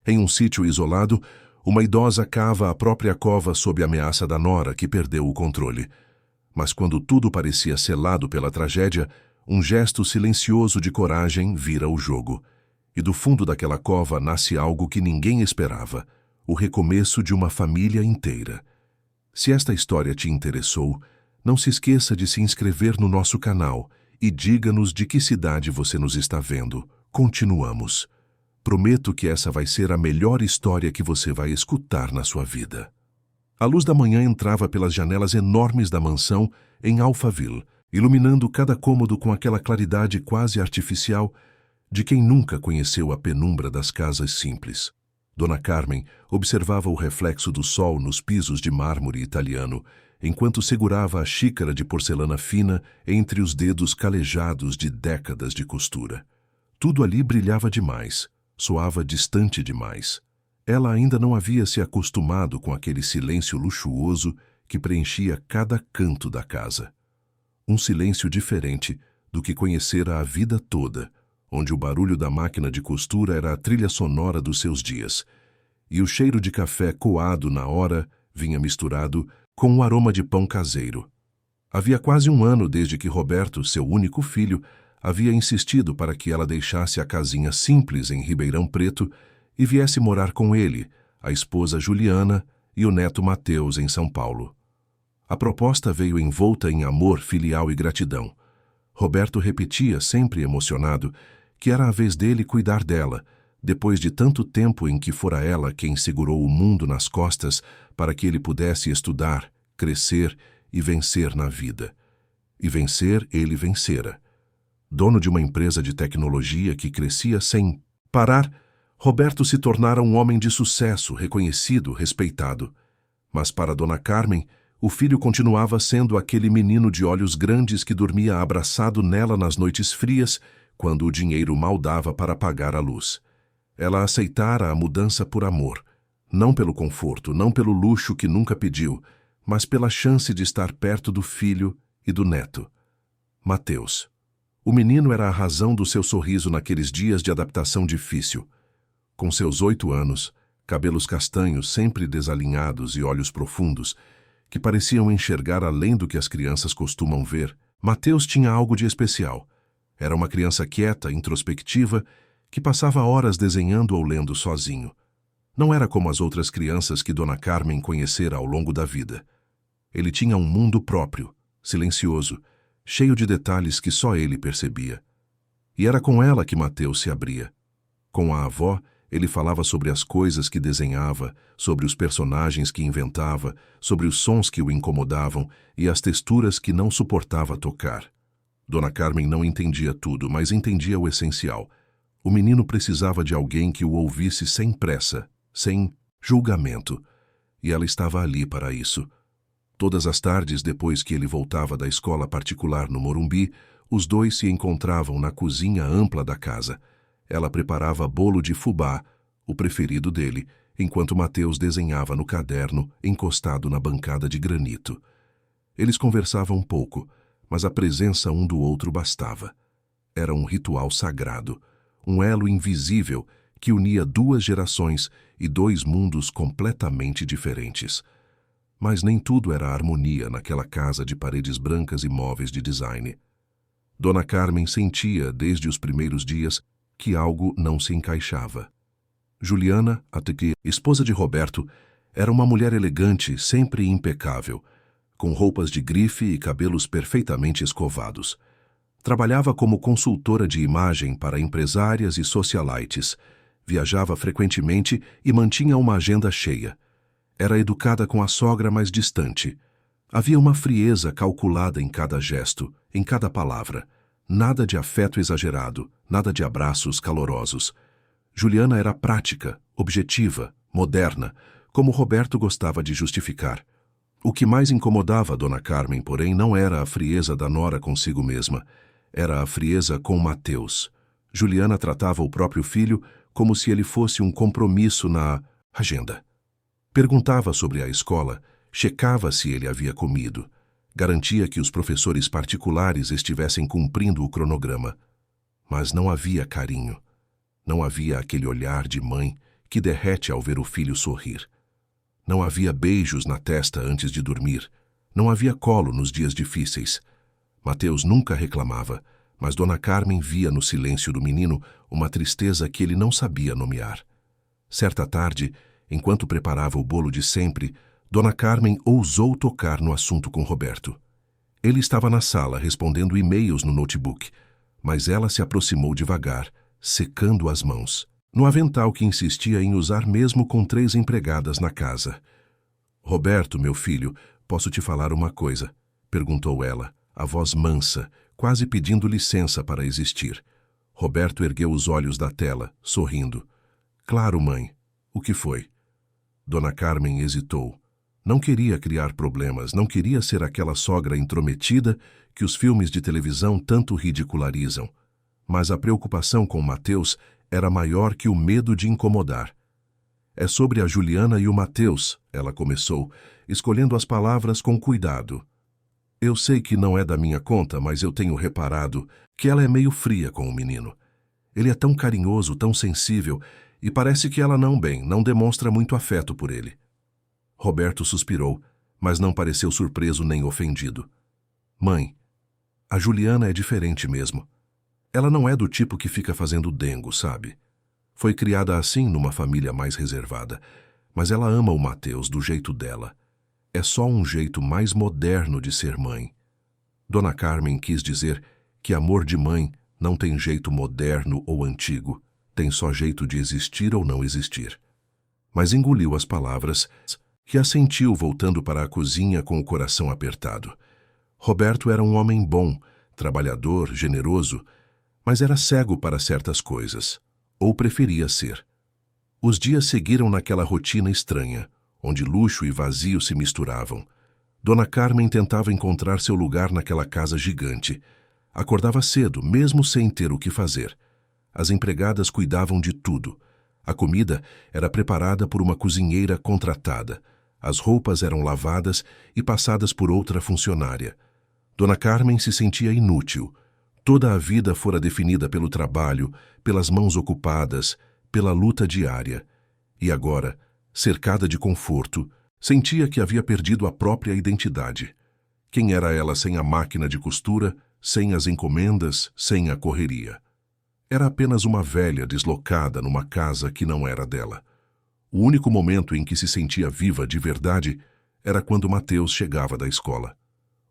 Em um sítio isolado, uma idosa cava a própria cova sob a ameaça da nora, que perdeu o controle. Mas quando tudo parecia selado pela tragédia, um gesto silencioso de coragem vira o jogo. E do fundo daquela cova nasce algo que ninguém esperava: o recomeço de uma família inteira. Se esta história te interessou, não se esqueça de se inscrever no nosso canal e diga-nos de que cidade você nos está vendo. Continuamos. Prometo que essa vai ser a melhor história que você vai escutar na sua vida. A luz da manhã entrava pelas janelas enormes da mansão em Alphaville, iluminando cada cômodo com aquela claridade quase artificial de quem nunca conheceu a penumbra das casas simples. Dona Carmen observava o reflexo do sol nos pisos de mármore italiano, enquanto segurava a xícara de porcelana fina entre os dedos calejados de décadas de costura. Tudo ali brilhava demais, soava distante demais. Ela ainda não havia se acostumado com aquele silêncio luxuoso que preenchia cada canto da casa. Um silêncio diferente do que conhecera a vida toda, onde o barulho da máquina de costura era a trilha sonora dos seus dias, e o cheiro de café coado na hora vinha misturado com o aroma de pão caseiro. Havia quase um ano desde que Roberto, seu único filho, havia insistido para que ela deixasse a casinha simples em Ribeirão Preto e viesse morar com ele, a esposa Juliana e o neto Mateus em São Paulo. A proposta veio envolta em amor filial e gratidão. Roberto repetia, sempre emocionado, que era a vez dele cuidar dela, depois de tanto tempo em que fora ela quem segurou o mundo nas costas para que ele pudesse estudar, crescer e vencer na vida. E vencer ele vencera. Dono de uma empresa de tecnologia que crescia sem parar, Roberto se tornara um homem de sucesso, reconhecido, respeitado. Mas para Dona Carmen, o filho continuava sendo aquele menino de olhos grandes que dormia abraçado nela nas noites frias, quando o dinheiro mal dava para pagar a luz. Ela aceitara a mudança por amor, não pelo conforto, não pelo luxo que nunca pediu, mas pela chance de estar perto do filho e do neto. Mateus. O menino era a razão do seu sorriso naqueles dias de adaptação difícil. Com seus 8 anos, cabelos castanhos sempre desalinhados e olhos profundos, que pareciam enxergar além do que as crianças costumam ver, Mateus tinha algo de especial. Era uma criança quieta, introspectiva, que passava horas desenhando ou lendo sozinho. Não era como as outras crianças que Dona Carmen conhecera ao longo da vida. Ele tinha um mundo próprio, silencioso, cheio de detalhes que só ele percebia. E era com ela que Mateus se abria. Com a avó, ele falava sobre as coisas que desenhava, sobre os personagens que inventava, sobre os sons que o incomodavam e as texturas que não suportava tocar. Dona Carmen não entendia tudo, mas entendia o essencial. O menino precisava de alguém que o ouvisse sem pressa, sem julgamento. E ela estava ali para isso. Todas as tardes, depois que ele voltava da escola particular no Morumbi, os dois se encontravam na cozinha ampla da casa. Ela preparava bolo de fubá, o preferido dele, enquanto Mateus desenhava no caderno, encostado na bancada de granito. Eles conversavam pouco, mas a presença um do outro bastava. Era um ritual sagrado, um elo invisível que unia 2 gerações e 2 mundos completamente diferentes. Mas nem tudo era harmonia naquela casa de paredes brancas e móveis de design. Dona Carmen sentia, desde os primeiros dias, que algo não se encaixava. Juliana, a esposa de Roberto, era uma mulher elegante, sempre impecável, com roupas de grife e cabelos perfeitamente escovados. Trabalhava como consultora de imagem para empresárias e socialites, viajava frequentemente e mantinha uma agenda cheia. Era educada com a sogra mais distante. Havia uma frieza calculada em cada gesto, em cada palavra. Nada de afeto exagerado, nada de abraços calorosos. Juliana era prática, objetiva, moderna, como Roberto gostava de justificar. O que mais incomodava a Dona Carmen, porém, não era a frieza da nora consigo mesma. Era a frieza com Mateus. Juliana tratava o próprio filho como se ele fosse um compromisso na agenda. Perguntava sobre a escola, checava se ele havia comido, garantia que os professores particulares estivessem cumprindo o cronograma. Mas não havia carinho. Não havia aquele olhar de mãe que derrete ao ver o filho sorrir. Não havia beijos na testa antes de dormir. Não havia colo nos dias difíceis. Mateus nunca reclamava, mas Dona Carmen via no silêncio do menino uma tristeza que ele não sabia nomear. Certa tarde, enquanto preparava o bolo de sempre, Dona Carmen ousou tocar no assunto com Roberto. Ele estava na sala respondendo e-mails no notebook, mas ela se aproximou devagar, secando as mãos, no avental que insistia em usar mesmo com 3 empregadas na casa. "Roberto, meu filho, posso te falar uma coisa?", perguntou ela, a voz mansa, quase pedindo licença para existir. Roberto ergueu os olhos da tela, sorrindo. "Claro, mãe. O que foi?" Dona Carmen hesitou. Não queria criar problemas, não queria ser aquela sogra intrometida que os filmes de televisão tanto ridicularizam. Mas a preocupação com Mateus era maior que o medo de incomodar. "É sobre a Juliana e o Mateus", ela começou, escolhendo as palavras com cuidado. "Eu sei que não é da minha conta, mas eu tenho reparado que ela é meio fria com o menino. Ele é tão carinhoso, tão sensível, e parece que ela não demonstra muito afeto por ele." Roberto suspirou, mas não pareceu surpreso nem ofendido. "Mãe, a Juliana é diferente mesmo. Ela não é do tipo que fica fazendo dengo, sabe? Foi criada assim numa família mais reservada, mas ela ama o Mateus do jeito dela. É só um jeito mais moderno de ser mãe." Dona Carmen quis dizer que amor de mãe não tem jeito moderno ou antigo, tem só jeito de existir ou não existir. Mas engoliu as palavras e assentiu, voltando para a cozinha com o coração apertado. Roberto era um homem bom, trabalhador, generoso, mas era cego para certas coisas, ou preferia ser. Os dias seguiram naquela rotina estranha, onde luxo e vazio se misturavam. Dona Carmen tentava encontrar seu lugar naquela casa gigante. Acordava cedo, mesmo sem ter o que fazer. As empregadas cuidavam de tudo. A comida era preparada por uma cozinheira contratada. As roupas eram lavadas e passadas por outra funcionária. Dona Carmen se sentia inútil. Toda a vida fora definida pelo trabalho, pelas mãos ocupadas, pela luta diária. E agora, cercada de conforto, sentia que havia perdido a própria identidade. Quem era ela sem a máquina de costura, sem as encomendas, sem a correria? Era apenas uma velha deslocada numa casa que não era dela. O único momento em que se sentia viva de verdade era quando Mateus chegava da escola.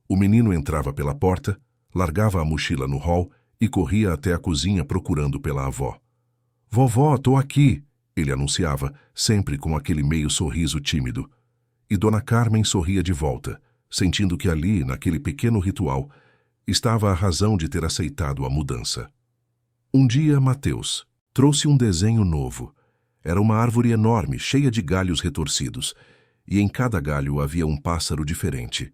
O menino entrava pela porta, largava a mochila no hall e corria até a cozinha procurando pela avó. "Vovó, tô aqui", ele anunciava, sempre com aquele meio sorriso tímido. E Dona Carmen sorria de volta, sentindo que ali, naquele pequeno ritual, estava a razão de ter aceitado a mudança. Um dia, Mateus trouxe um desenho novo. Era uma árvore enorme, cheia de galhos retorcidos, e em cada galho havia um pássaro diferente.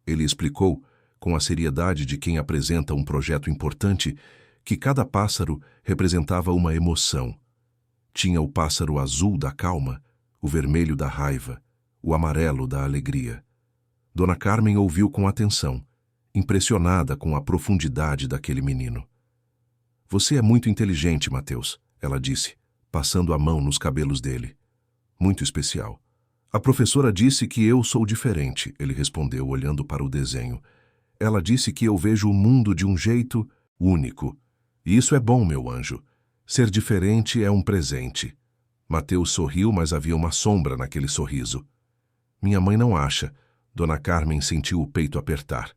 Ele explicou, com a seriedade de quem apresenta um projeto importante, que cada pássaro representava uma emoção. Tinha o pássaro azul da calma, o vermelho da raiva, o amarelo da alegria. Dona Carmen ouviu com atenção, impressionada com a profundidade daquele menino. "Você é muito inteligente, Mateus", ela disse, passando a mão nos cabelos dele. "Muito especial." "A professora disse que eu sou diferente", ele respondeu, olhando para o desenho. "Ela disse que eu vejo o mundo de um jeito único. E isso é bom, meu anjo. Ser diferente é um presente." Mateus sorriu, mas havia uma sombra naquele sorriso. "Minha mãe não acha." Dona Carmen sentiu o peito apertar.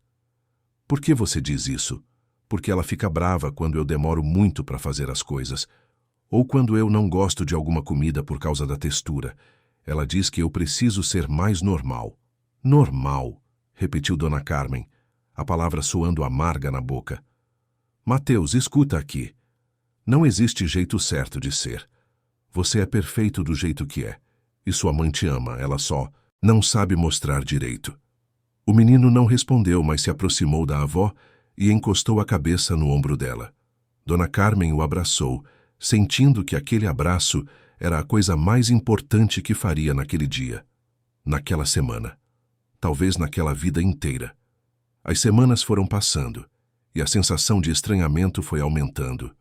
"Por que você diz isso?" "Porque ela fica brava quando eu demoro muito para fazer as coisas. Ou quando eu não gosto de alguma comida por causa da textura. Ela diz que eu preciso ser mais normal." "Normal", repetiu Dona Carmen, a palavra soando amarga na boca. "Mateus, escuta aqui. Não existe jeito certo de ser. Você é perfeito do jeito que é. E sua mãe te ama, ela só não sabe mostrar direito." O menino não respondeu, mas se aproximou da avó e encostou a cabeça no ombro dela. Dona Carmen o abraçou, sentindo que aquele abraço era a coisa mais importante que faria naquele dia, naquela semana, talvez naquela vida inteira. As semanas foram passando, e a sensação de estranhamento foi aumentando.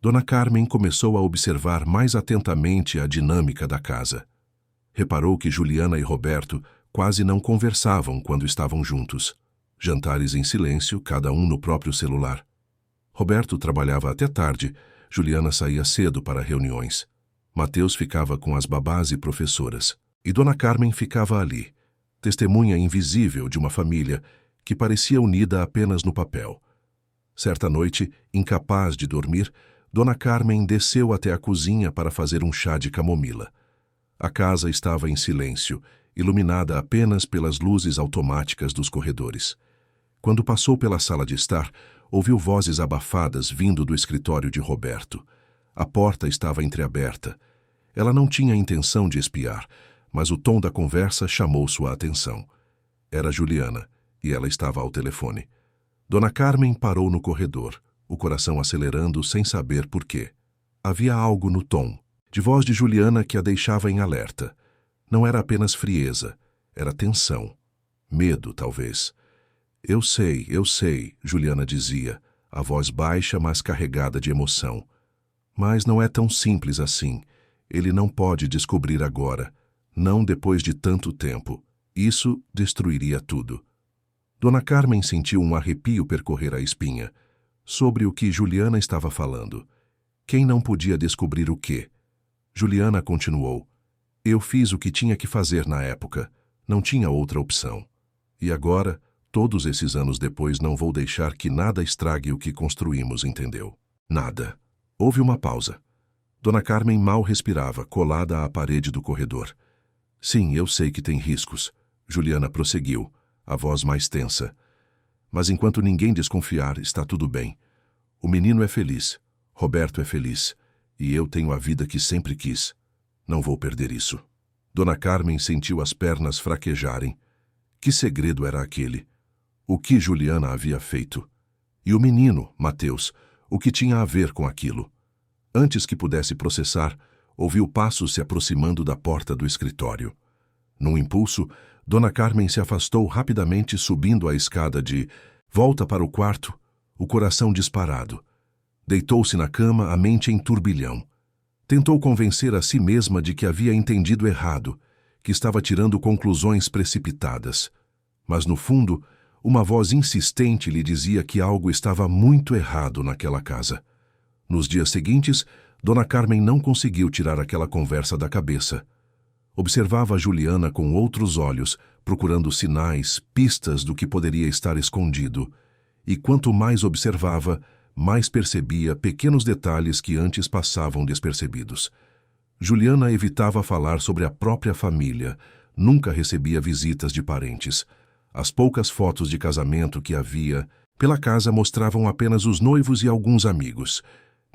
Dona Carmen começou a observar mais atentamente a dinâmica da casa. Reparou que Juliana e Roberto quase não conversavam quando estavam juntos. Jantares em silêncio, cada um no próprio celular. Roberto trabalhava até tarde, Juliana saía cedo para reuniões. Mateus ficava com as babás e professoras. E Dona Carmen ficava ali, testemunha invisível de uma família que parecia unida apenas no papel. Certa noite, incapaz de dormir, Dona Carmen desceu até a cozinha para fazer um chá de camomila. A casa estava em silêncio, iluminada apenas pelas luzes automáticas dos corredores. Quando passou pela sala de estar, ouviu vozes abafadas vindo do escritório de Roberto. A porta estava entreaberta. Ela não tinha intenção de espiar, mas o tom da conversa chamou sua atenção. Era Juliana, e ela estava ao telefone. Dona Carmen parou no corredor, o coração acelerando sem saber por quê. Havia algo no tom, de voz de Juliana que a deixava em alerta. Não era apenas frieza, era tensão. Medo, talvez. Eu sei, Juliana dizia, a voz baixa, mas carregada de emoção. Mas não é tão simples assim. Ele não pode descobrir agora, não depois de tanto tempo. Isso destruiria tudo. Dona Carmen sentiu um arrepio percorrer a espinha. Sobre o que Juliana estava falando. Quem não podia descobrir o quê? Juliana continuou. Eu fiz o que tinha que fazer na época. Não tinha outra opção. E agora, todos esses anos depois, não vou deixar que nada estrague o que construímos, entendeu? Nada. Houve uma pausa. Dona Carmen mal respirava, colada à parede do corredor. Sim, eu sei que tem riscos. Juliana prosseguiu, a voz mais tensa. Mas enquanto ninguém desconfiar, está tudo bem. O menino é feliz, Roberto é feliz, e eu tenho a vida que sempre quis. Não vou perder isso. Dona Carmen sentiu as pernas fraquejarem. Que segredo era aquele? O que Juliana havia feito? E o menino, Mateus, o que tinha a ver com aquilo? Antes que pudesse processar, ouviu passos se aproximando da porta do escritório. Num impulso, Dona Carmen se afastou rapidamente, subindo a escada de volta para o quarto, o coração disparado. Deitou-se na cama, a mente em turbilhão. Tentou convencer a si mesma de que havia entendido errado, que estava tirando conclusões precipitadas. Mas, no fundo, uma voz insistente lhe dizia que algo estava muito errado naquela casa. Nos dias seguintes, Dona Carmen não conseguiu tirar aquela conversa da cabeça. Observava a Juliana com outros olhos, procurando sinais, pistas do que poderia estar escondido. E quanto mais observava, mais percebia pequenos detalhes que antes passavam despercebidos. Juliana evitava falar sobre a própria família, nunca recebia visitas de parentes. As poucas fotos de casamento que havia pela casa mostravam apenas os noivos e alguns amigos.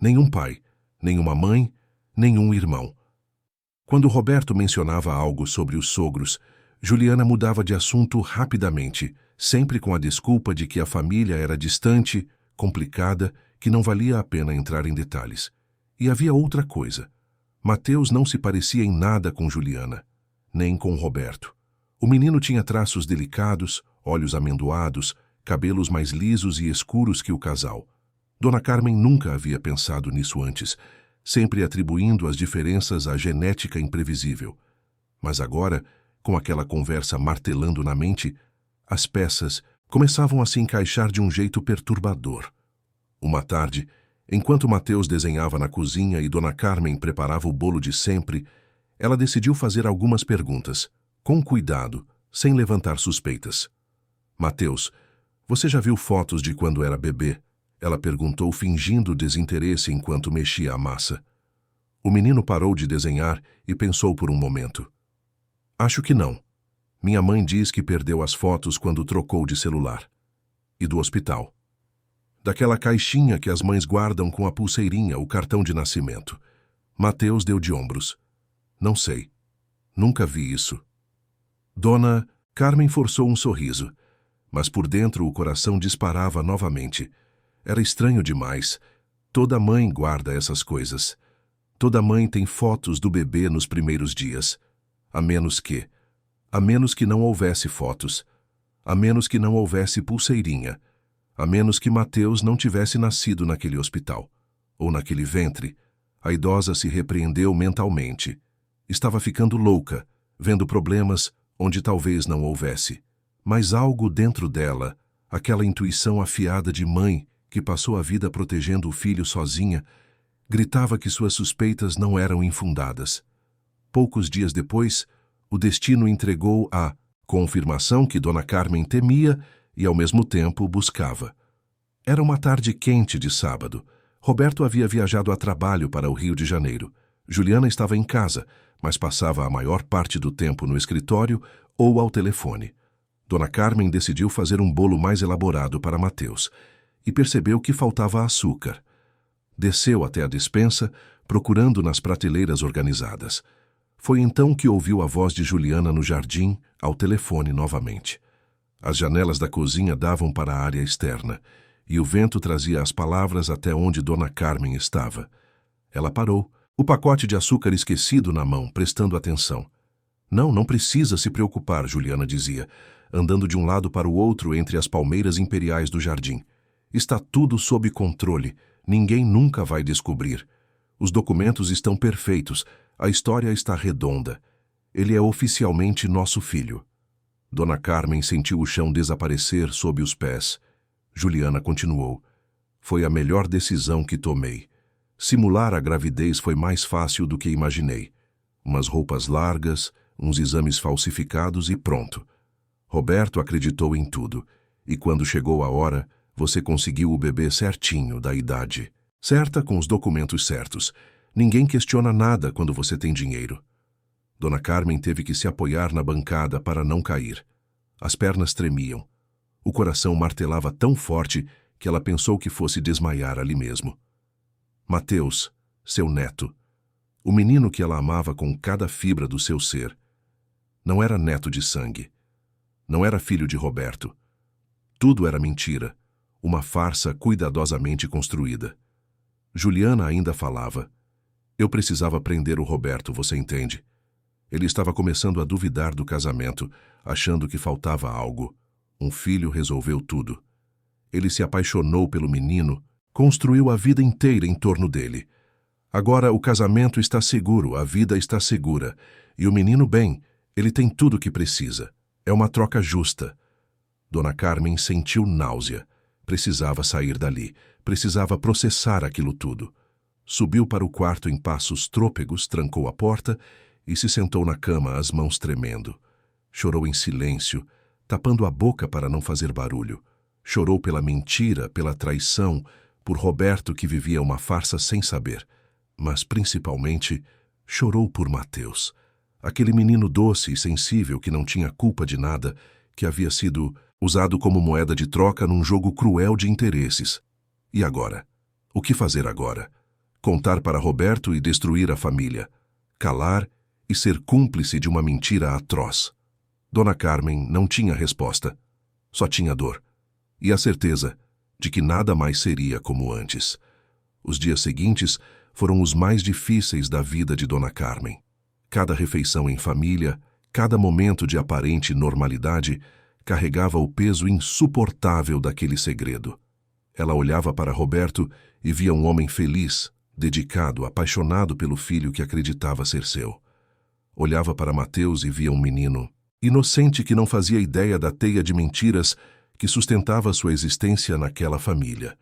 Nenhum pai, nenhuma mãe, nenhum irmão. Quando Roberto mencionava algo sobre os sogros, Juliana mudava de assunto rapidamente, sempre com a desculpa de que a família era distante, complicada, que não valia a pena entrar em detalhes. E havia outra coisa. Mateus não se parecia em nada com Juliana, nem com Roberto. O menino tinha traços delicados, olhos amendoados, cabelos mais lisos e escuros que o casal. Dona Carmen nunca havia pensado nisso antes, sempre atribuindo as diferenças à genética imprevisível. Mas agora, com aquela conversa martelando na mente, as peças começavam a se encaixar de um jeito perturbador. Uma tarde, enquanto Mateus desenhava na cozinha e Dona Carmen preparava o bolo de sempre, ela decidiu fazer algumas perguntas, com cuidado, sem levantar suspeitas. Mateus, você já viu fotos de quando era bebê? Ela perguntou, fingindo desinteresse enquanto mexia a massa. O menino parou de desenhar e pensou por um momento. Acho que não. Minha mãe diz que perdeu as fotos quando trocou de celular. E do hospital. Daquela caixinha que as mães guardam com a pulseirinha, o cartão de nascimento. Mateus deu de ombros. Não sei. Nunca vi isso. Dona Carmen forçou um sorriso, mas por dentro o coração disparava novamente. Era estranho demais. Toda mãe guarda essas coisas. Toda mãe tem fotos do bebê nos primeiros dias. A menos que não houvesse fotos. A menos que não houvesse pulseirinha. A menos que Mateus não tivesse nascido naquele hospital. ou naquele ventre, a idosa se repreendeu mentalmente. Estava ficando louca, vendo problemas onde talvez não houvesse. Mas algo dentro dela, aquela intuição afiada de mãe que passou a vida protegendo o filho sozinha, gritava que suas suspeitas não eram infundadas. Poucos dias depois, o destino entregou a confirmação que Dona Carmen temia e, ao mesmo tempo, buscava. Era uma tarde quente de sábado. Roberto havia viajado a trabalho para o Rio de Janeiro. Juliana estava em casa, mas passava a maior parte do tempo no escritório ou ao telefone. Dona Carmen decidiu fazer um bolo mais elaborado para Mateus e percebeu que faltava açúcar. Desceu até a despensa, procurando nas prateleiras organizadas. Foi então que ouviu a voz de Juliana no jardim, ao telefone novamente. As janelas da cozinha davam para a área externa, e o vento trazia as palavras até onde Dona Carmen estava. Ela parou, o pacote de açúcar esquecido na mão, prestando atenção. Não precisa se preocupar, Juliana dizia, andando de um lado para o outro entre as palmeiras imperiais do jardim. Está tudo sob controle, ninguém nunca vai descobrir. Os documentos estão perfeitos, a história está redonda. Ele é oficialmente nosso filho. Dona Carmen sentiu o chão desaparecer sob os pés. Juliana continuou. Foi a melhor decisão que tomei. Simular a gravidez foi mais fácil do que imaginei. Umas roupas largas, uns exames falsificados e pronto. Roberto acreditou em tudo, e quando chegou a hora, você conseguiu o bebê certinho, da idade certa, com os documentos certos. Ninguém questiona nada quando você tem dinheiro. Dona Carmen teve que se apoiar na bancada para não cair. As pernas tremiam. O coração martelava tão forte que ela pensou que fosse desmaiar ali mesmo. Mateus, seu neto. O menino que ela amava com cada fibra do seu ser. Não era neto de sangue. Não era filho de Roberto. Tudo era mentira, uma farsa cuidadosamente construída. Juliana ainda falava. Eu precisava prender o Roberto, você entende? Ele estava começando a duvidar do casamento, achando que faltava algo. Um filho resolveu tudo. Ele se apaixonou pelo menino, construiu a vida inteira em torno dele. Agora o casamento está seguro, a vida está segura. E o menino, bem, ele tem tudo o que precisa. É uma troca justa. Dona Carmen sentiu náusea. Precisava sair dali. Precisava processar aquilo tudo. Subiu para o quarto em passos trôpegos, trancou a porta e se sentou na cama, as mãos tremendo. Chorou em silêncio, tapando a boca para não fazer barulho. Chorou pela mentira, pela traição, por Roberto que vivia uma farsa sem saber. Mas, principalmente, chorou por Mateus. Aquele menino doce e sensível que não tinha culpa de nada, que havia sido usado como moeda de troca num jogo cruel de interesses. E agora? O que fazer agora? Contar para Roberto e destruir a família. Calar e ser cúmplice de uma mentira atroz. Dona Carmen não tinha resposta. Só tinha dor. E a certeza de que nada mais seria como antes. Os dias seguintes foram os mais difíceis da vida de Dona Carmen. Cada refeição em família, cada momento de aparente normalidade, carregava o peso insuportável daquele segredo. Ela olhava para Roberto e via um homem feliz, dedicado, apaixonado pelo filho que acreditava ser seu. Olhava para Mateus e via um menino inocente que não fazia ideia da teia de mentiras que sustentava sua existência naquela família.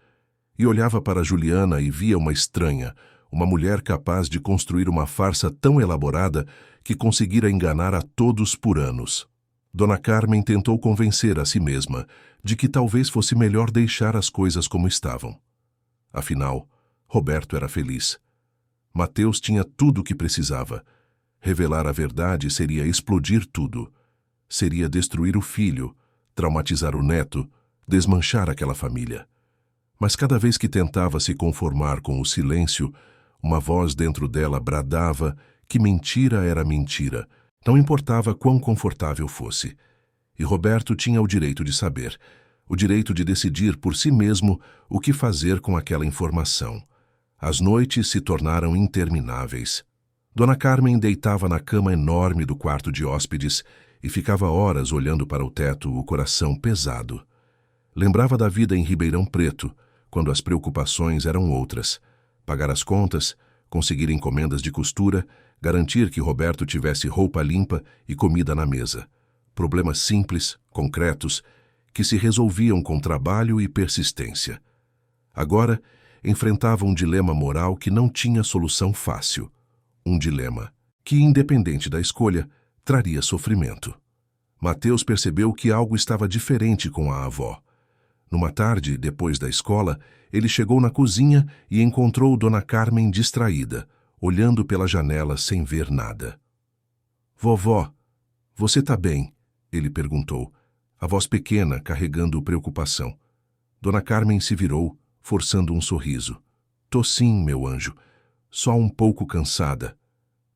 E olhava para Juliana e via uma estranha, uma mulher capaz de construir uma farsa tão elaborada que conseguira enganar a todos por anos. Dona Carmen tentou convencer a si mesma de que talvez fosse melhor deixar as coisas como estavam. Afinal, Roberto era feliz. Mateus tinha tudo o que precisava. Revelar a verdade seria explodir tudo. Seria destruir o filho, traumatizar o neto, desmanchar aquela família. Mas cada vez que tentava se conformar com o silêncio, uma voz dentro dela bradava que mentira era mentira, não importava quão confortável fosse. E Roberto tinha o direito de saber, o direito de decidir por si mesmo o que fazer com aquela informação. As noites se tornaram intermináveis. Dona Carmen deitava na cama enorme do quarto de hóspedes e ficava horas olhando para o teto, o coração pesado. Lembrava da vida em Ribeirão Preto, quando as preocupações eram outras. pagar as contas, conseguir encomendas de costura, garantir que Roberto tivesse roupa limpa e comida na mesa. Problemas simples, concretos, que se resolviam com trabalho e persistência. Agora, enfrentava um dilema moral que não tinha solução fácil. Um dilema que, independente da escolha, traria sofrimento. Mateus percebeu que algo estava diferente com a avó. Numa tarde, depois da escola, ele chegou na cozinha e encontrou Dona Carmen distraída, olhando pela janela sem ver nada. "Vovó, você tá bem?" ele perguntou, a voz pequena carregando preocupação. Dona Carmen se virou, forçando um sorriso. "Tô sim, meu anjo, só um pouco cansada."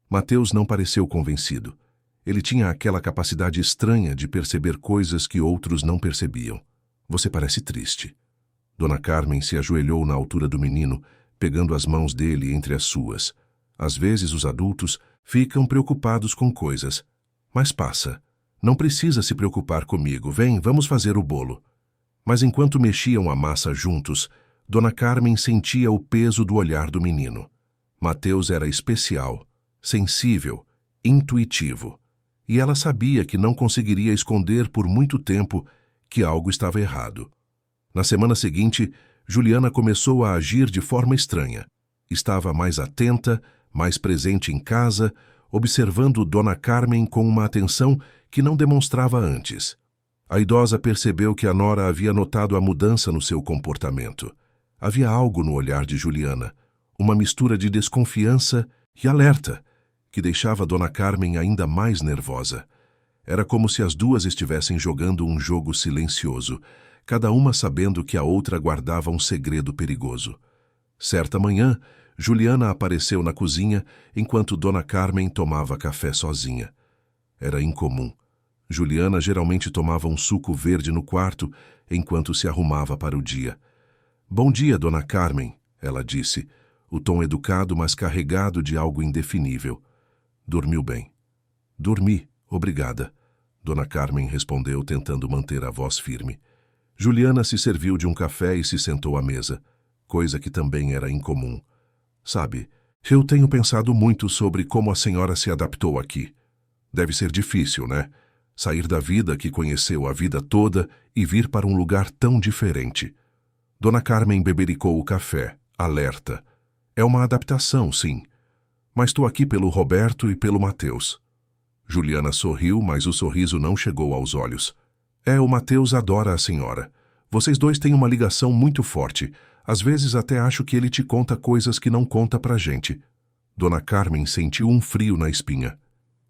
Mateus não pareceu convencido. Ele tinha aquela capacidade estranha de perceber coisas que outros não percebiam. "Você parece triste." Dona Carmen se ajoelhou na altura do menino, pegando as mãos dele entre as suas. Às vezes os adultos ficam preocupados com coisas. "Mas passa. Não precisa se preocupar comigo. Vem, vamos fazer o bolo." Mas enquanto mexiam a massa juntos, Dona Carmen sentia o peso do olhar do menino. Mateus era especial, sensível, intuitivo. E ela sabia que não conseguiria esconder por muito tempo que algo estava errado. Na semana seguinte, Juliana começou a agir de forma estranha. Estava mais atenta, mais presente em casa, observando Dona Carmen com uma atenção que não demonstrava antes. A idosa percebeu que a nora havia notado a mudança no seu comportamento. Havia algo no olhar de Juliana, uma mistura de desconfiança e alerta, que deixava Dona Carmen ainda mais nervosa. Era como se as duas estivessem jogando um jogo silencioso, cada uma sabendo que a outra guardava um segredo perigoso. Certa manhã, Juliana apareceu na cozinha enquanto Dona Carmen tomava café sozinha. Era incomum. Juliana geralmente tomava um suco verde no quarto enquanto se arrumava para o dia. "Bom dia, Dona Carmen", ela disse, o tom educado, mas carregado de algo indefinível. "Dormiu bem?" "Dormi, obrigada", Dona Carmen respondeu, tentando manter a voz firme. Juliana se serviu de um café e se sentou à mesa, coisa que também era incomum. "Sabe, eu tenho pensado muito sobre como a senhora se adaptou aqui. Deve ser difícil, né? Sair da vida que conheceu a vida toda e vir para um lugar tão diferente." Dona Carmen bebericou o café, alerta. "É uma adaptação, sim. Mas estou aqui pelo Roberto e pelo Mateus." Juliana sorriu, mas o sorriso não chegou aos olhos. "O Mateus adora a senhora. Vocês dois têm uma ligação muito forte. Às vezes até acho que ele te conta coisas que não conta pra gente." Dona Carmen sentiu um frio na espinha.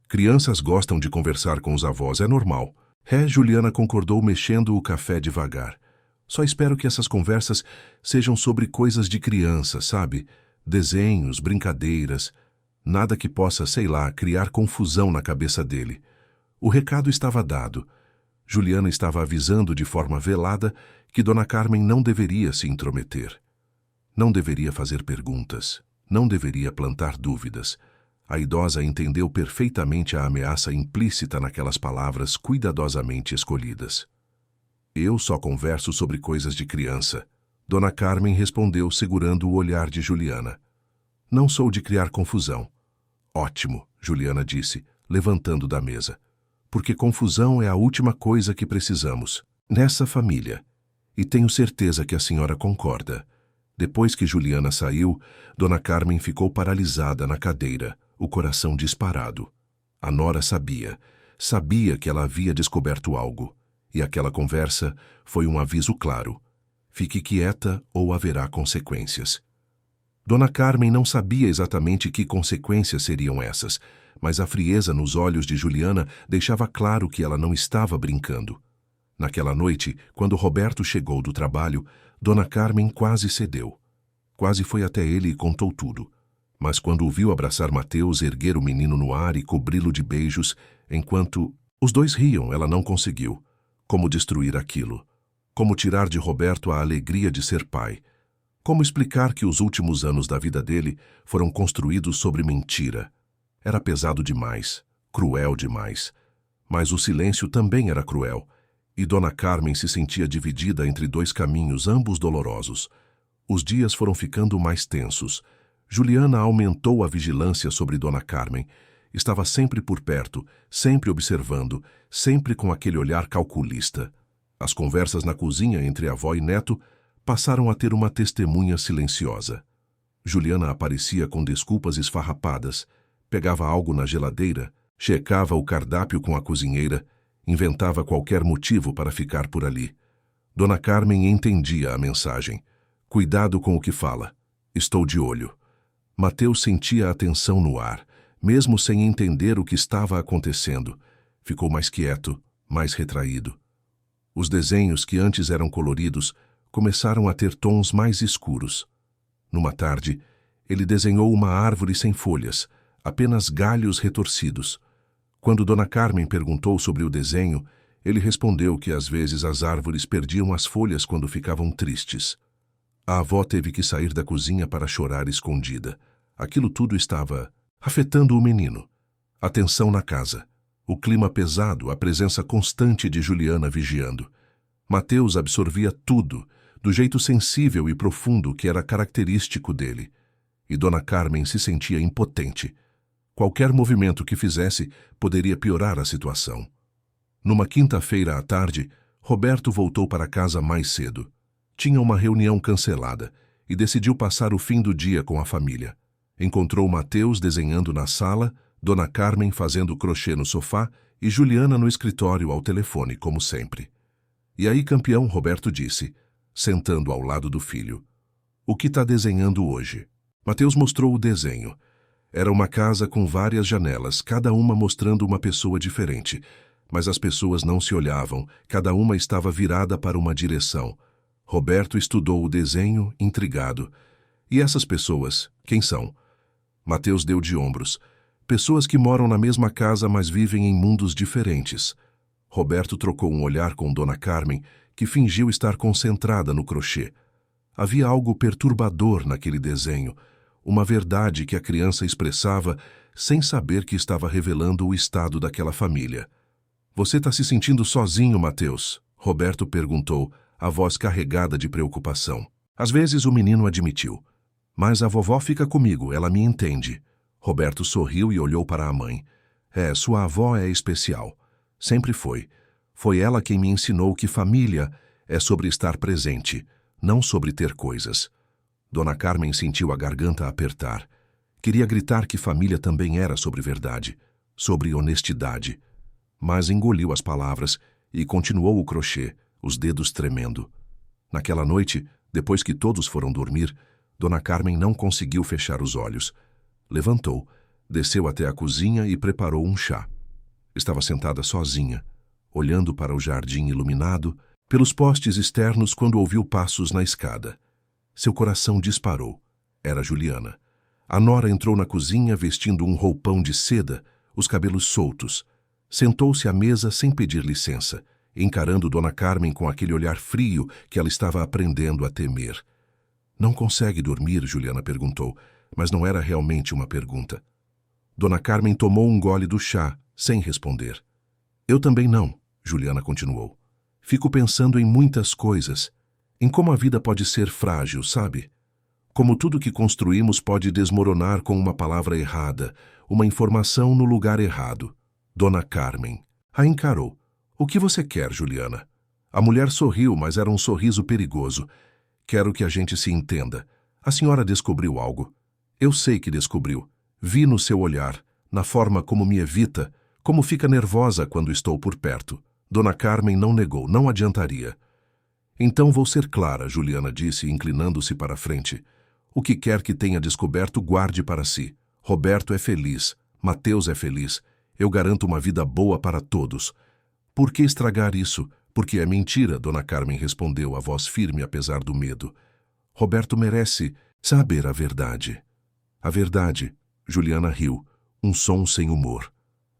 "Crianças gostam de conversar com os avós, é normal." Juliana concordou, mexendo o café devagar. "Só espero que essas conversas sejam sobre coisas de criança, sabe? Desenhos, brincadeiras. Nada que possa, sei lá, criar confusão na cabeça dele." O recado estava dado. Juliana estava avisando de forma velada que Dona Carmen não deveria se intrometer. Não deveria fazer perguntas. Não deveria plantar dúvidas. A idosa entendeu perfeitamente a ameaça implícita naquelas palavras cuidadosamente escolhidas. "Eu só converso sobre coisas de criança", Dona Carmen respondeu, segurando o olhar de Juliana. "Não sou de criar confusão." "Ótimo", Juliana disse, levantando da mesa. "Porque confusão é a última coisa que precisamos nessa família. E tenho certeza que a senhora concorda." Depois que Juliana saiu, Dona Carmen ficou paralisada na cadeira, o coração disparado. A nora sabia que ela havia descoberto algo, e aquela conversa foi um aviso claro. Fique quieta ou haverá consequências. Dona Carmen não sabia exatamente que consequências seriam essas, mas a frieza nos olhos de Juliana deixava claro que ela não estava brincando. Naquela noite, quando Roberto chegou do trabalho, Dona Carmen quase cedeu. Quase foi até ele e contou tudo. Mas quando o viu abraçar Mateus, erguer o menino no ar e cobri-lo de beijos, enquanto os dois riam, ela não conseguiu. Como destruir aquilo? Como tirar de Roberto a alegria de ser pai? Como explicar que os últimos anos da vida dele foram construídos sobre mentira? Era pesado demais, cruel demais. Mas o silêncio também era cruel, e Dona Carmen se sentia dividida entre dois caminhos, ambos dolorosos. Os dias foram ficando mais tensos. Juliana aumentou a vigilância sobre Dona Carmen. Estava sempre por perto, sempre observando, sempre com aquele olhar calculista. As conversas na cozinha entre avó e neto passaram a ter uma testemunha silenciosa. Juliana aparecia com desculpas esfarrapadas, pegava algo na geladeira, checava o cardápio com a cozinheira, inventava qualquer motivo para ficar por ali. Dona Carmen entendia a mensagem. Cuidado com o que fala. Estou de olho. Mateus sentia a tensão no ar, mesmo sem entender o que estava acontecendo. Ficou mais quieto, mais retraído. Os desenhos que antes eram coloridos começaram a ter tons mais escuros. Numa tarde, ele desenhou uma árvore sem folhas, apenas galhos retorcidos. Quando Dona Carmen perguntou sobre o desenho, ele respondeu que às vezes as árvores perdiam as folhas quando ficavam tristes. A avó teve que sair da cozinha para chorar escondida. Aquilo tudo estava afetando o menino. A tensão na casa, o clima pesado, a presença constante de Juliana vigiando. Mateus absorvia tudo, do jeito sensível e profundo que era característico dele. E Dona Carmen se sentia impotente. Qualquer movimento que fizesse poderia piorar a situação. Numa quinta-feira à tarde, Roberto voltou para casa mais cedo. Tinha uma reunião cancelada e decidiu passar o fim do dia com a família. Encontrou Mateus desenhando na sala, Dona Carmen fazendo crochê no sofá e Juliana no escritório ao telefone, como sempre. E aí, campeão, Roberto disse, sentando ao lado do filho. O que está desenhando hoje? Mateus mostrou o desenho. Era uma casa com várias janelas, cada uma mostrando uma pessoa diferente. Mas as pessoas não se olhavam, cada uma estava virada para uma direção. Roberto estudou o desenho, intrigado. E essas pessoas, quem são? Mateus deu de ombros. Pessoas que moram na mesma casa, mas vivem em mundos diferentes. Roberto trocou um olhar com Dona Carmen, que fingiu estar concentrada no crochê. Havia algo perturbador naquele desenho, uma verdade que a criança expressava sem saber que estava revelando o estado daquela família. Você está se sentindo sozinho, Mateus? Roberto perguntou, a voz carregada de preocupação. Às vezes o menino admitiu. Mas a vovó fica comigo, ela me entende. Roberto sorriu e olhou para a mãe. Sua avó é especial. Sempre foi. Foi ela quem me ensinou que família é sobre estar presente, não sobre ter coisas. Dona Carmen sentiu a garganta apertar. Queria gritar que família também era sobre verdade, sobre honestidade. Mas engoliu as palavras e continuou o crochê, os dedos tremendo. Naquela noite, depois que todos foram dormir, Dona Carmen não conseguiu fechar os olhos. Levantou, desceu até a cozinha e preparou um chá. Estava sentada sozinha, olhando para o jardim iluminado pelos postes externos quando ouviu passos na escada. Seu coração disparou. Era Juliana. A nora entrou na cozinha vestindo um roupão de seda, os cabelos soltos. Sentou-se à mesa sem pedir licença, encarando Dona Carmen com aquele olhar frio que ela estava aprendendo a temer. Não consegue dormir? Juliana perguntou, mas não era realmente uma pergunta. Dona Carmen tomou um gole do chá, sem responder. Eu também não, Juliana continuou. Fico pensando em muitas coisas, em como a vida pode ser frágil, sabe? Como tudo que construímos pode desmoronar com uma palavra errada, uma informação no lugar errado. Dona Carmen a encarou. O que você quer, Juliana? A mulher sorriu, mas era um sorriso perigoso. Quero que a gente se entenda. A senhora descobriu algo. Eu sei que descobriu. Vi no seu olhar, na forma como me evita, como fica nervosa quando estou por perto. Dona Carmen não negou, não adiantaria. Então vou ser clara, Juliana disse, inclinando-se para a frente. O que quer que tenha descoberto, guarde para si. Roberto é feliz, Mateus é feliz. Eu garanto uma vida boa para todos. Por que estragar isso? Porque é mentira, Dona Carmen respondeu, a voz firme apesar do medo. Roberto merece saber a verdade. A verdade, Juliana riu, um som sem humor.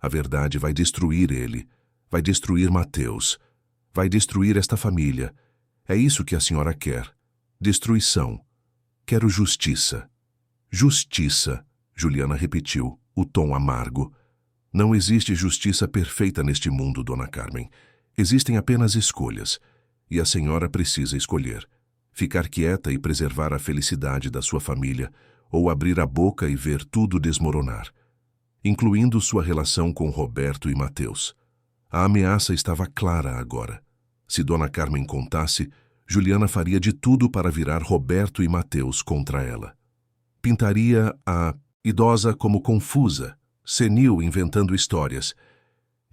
A verdade vai destruir ele, vai destruir Mateus, vai destruir esta família. É isso que a senhora quer. Destruição. Quero justiça. Justiça, Juliana repetiu, o tom amargo. Não existe justiça perfeita neste mundo, Dona Carmen. Existem apenas escolhas, e a senhora precisa escolher. ficar quieta e preservar a felicidade da sua família, ou abrir a boca e ver tudo desmoronar, incluindo sua relação com Roberto e Mateus. A ameaça estava clara agora. Se Dona Carmen contasse, Juliana faria de tudo para virar Roberto e Mateus contra ela. Pintaria a idosa como confusa, senil inventando histórias,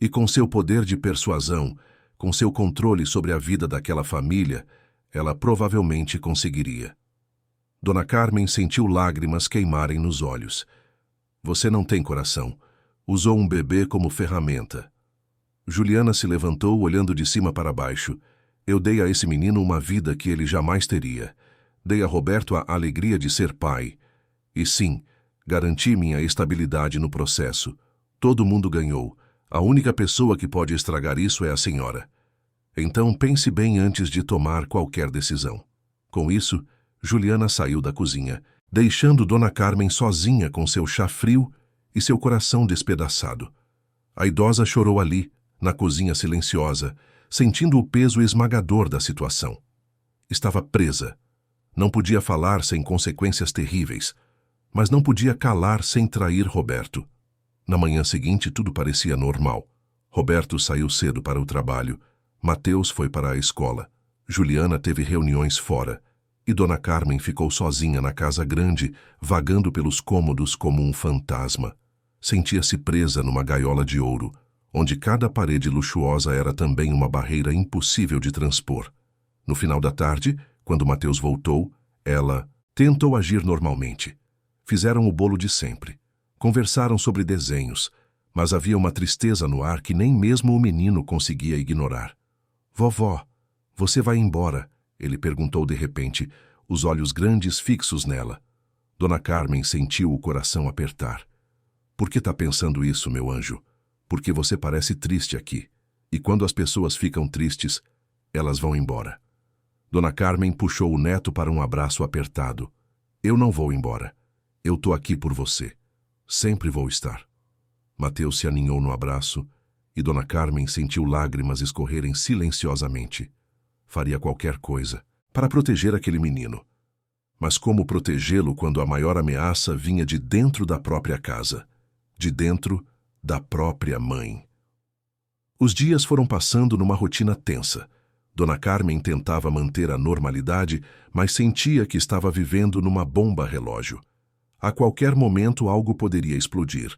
e com seu poder de persuasão, com seu controle sobre a vida daquela família, ela provavelmente conseguiria. Dona Carmen sentiu lágrimas queimarem nos olhos. Você não tem coração. Usou um bebê como ferramenta. Juliana se levantou olhando de cima para baixo. Eu dei a esse menino uma vida que ele jamais teria. Dei a Roberto a alegria de ser pai. E sim, garanti minha estabilidade no processo. Todo mundo ganhou. A única pessoa que pode estragar isso é a senhora. Então pense bem antes de tomar qualquer decisão. Com isso, Juliana saiu da cozinha, deixando Dona Carmen sozinha com seu chá frio e seu coração despedaçado. A idosa chorou ali, na cozinha silenciosa, sentindo o peso esmagador da situação. Estava presa. Não podia falar sem consequências terríveis, mas não podia calar sem trair Roberto. Na manhã seguinte, tudo parecia normal. Roberto saiu cedo para o trabalho, Mateus foi para a escola, Juliana teve reuniões fora, e Dona Carmen ficou sozinha na casa grande, vagando pelos cômodos como um fantasma. Sentia-se presa numa gaiola de ouro, onde cada parede luxuosa era também uma barreira impossível de transpor. No final da tarde, quando Mateus voltou, ela tentou agir normalmente. Fizeram o bolo de sempre. Conversaram sobre desenhos, mas havia uma tristeza no ar que nem mesmo o menino conseguia ignorar. Vovó, você vai embora? Ele perguntou de repente, os olhos grandes fixos nela. Dona Carmen sentiu o coração apertar. Por que está pensando isso, meu anjo? Porque você parece triste aqui. E quando as pessoas ficam tristes, elas vão embora. Dona Carmen puxou o neto para um abraço apertado. Eu não vou embora. Eu tô aqui por você. Sempre vou estar. Mateus se aninhou no abraço e Dona Carmen sentiu lágrimas escorrerem silenciosamente. Faria qualquer coisa para proteger aquele menino. Mas como protegê-lo quando a maior ameaça vinha de dentro da própria casa, de dentro da própria mãe? Os dias foram passando numa rotina tensa. Dona Carmen tentava manter a normalidade, mas sentia que estava vivendo numa bomba-relógio. A qualquer momento algo poderia explodir.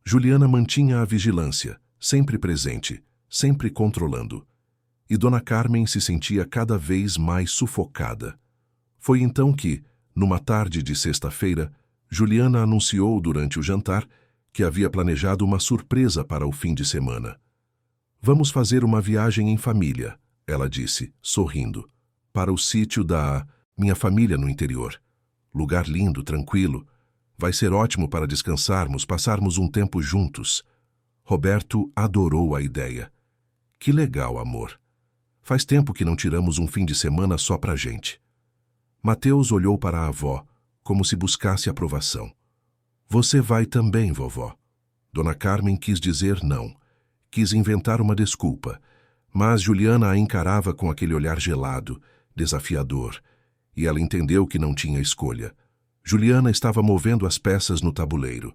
Juliana mantinha a vigilância, sempre presente, sempre controlando. E Dona Carmen se sentia cada vez mais sufocada. Foi então que, numa tarde de sexta-feira, Juliana anunciou durante o jantar que havia planejado uma surpresa para o fim de semana. Vamos fazer uma viagem em família, ela disse, sorrindo, para o sítio da minha família no interior. Lugar lindo, tranquilo. Vai ser ótimo para descansarmos, passarmos um tempo juntos. Roberto adorou a ideia. Que legal, amor. Faz tempo que não tiramos um fim de semana só pra gente. Mateus olhou para a avó, como se buscasse aprovação. Você vai também, vovó. Dona Carmen quis dizer não. Quis inventar uma desculpa, mas Juliana a encarava com aquele olhar gelado, desafiador, e ela entendeu que não tinha escolha. Juliana estava movendo as peças no tabuleiro,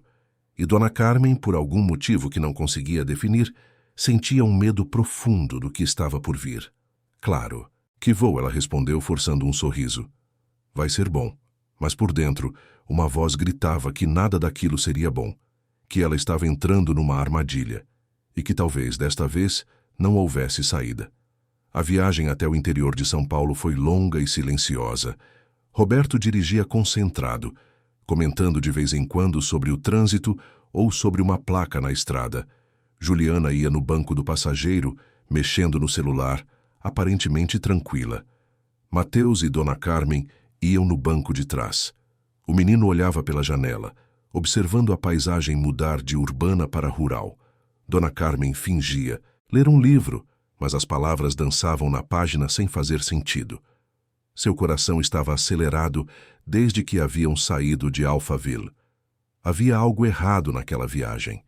e Dona Carmen, por algum motivo que não conseguia definir, sentia um medo profundo do que estava por vir. Claro, que vou, ela respondeu forçando um sorriso. Vai ser bom, mas por dentro, uma voz gritava que nada daquilo seria bom, que ela estava entrando numa armadilha, e que talvez, desta vez, não houvesse saída. A viagem até o interior de São Paulo foi longa e silenciosa. Roberto dirigia concentrado, comentando de vez em quando sobre o trânsito ou sobre uma placa na estrada. Juliana ia no banco do passageiro, mexendo no celular, aparentemente tranquila. Mateus e Dona Carmen iam no banco de trás. O menino olhava pela janela, observando a paisagem mudar de urbana para rural. Dona Carmen fingia ler um livro, mas as palavras dançavam na página sem fazer sentido. Seu coração estava acelerado desde que haviam saído de Alphaville. Havia algo errado naquela viagem.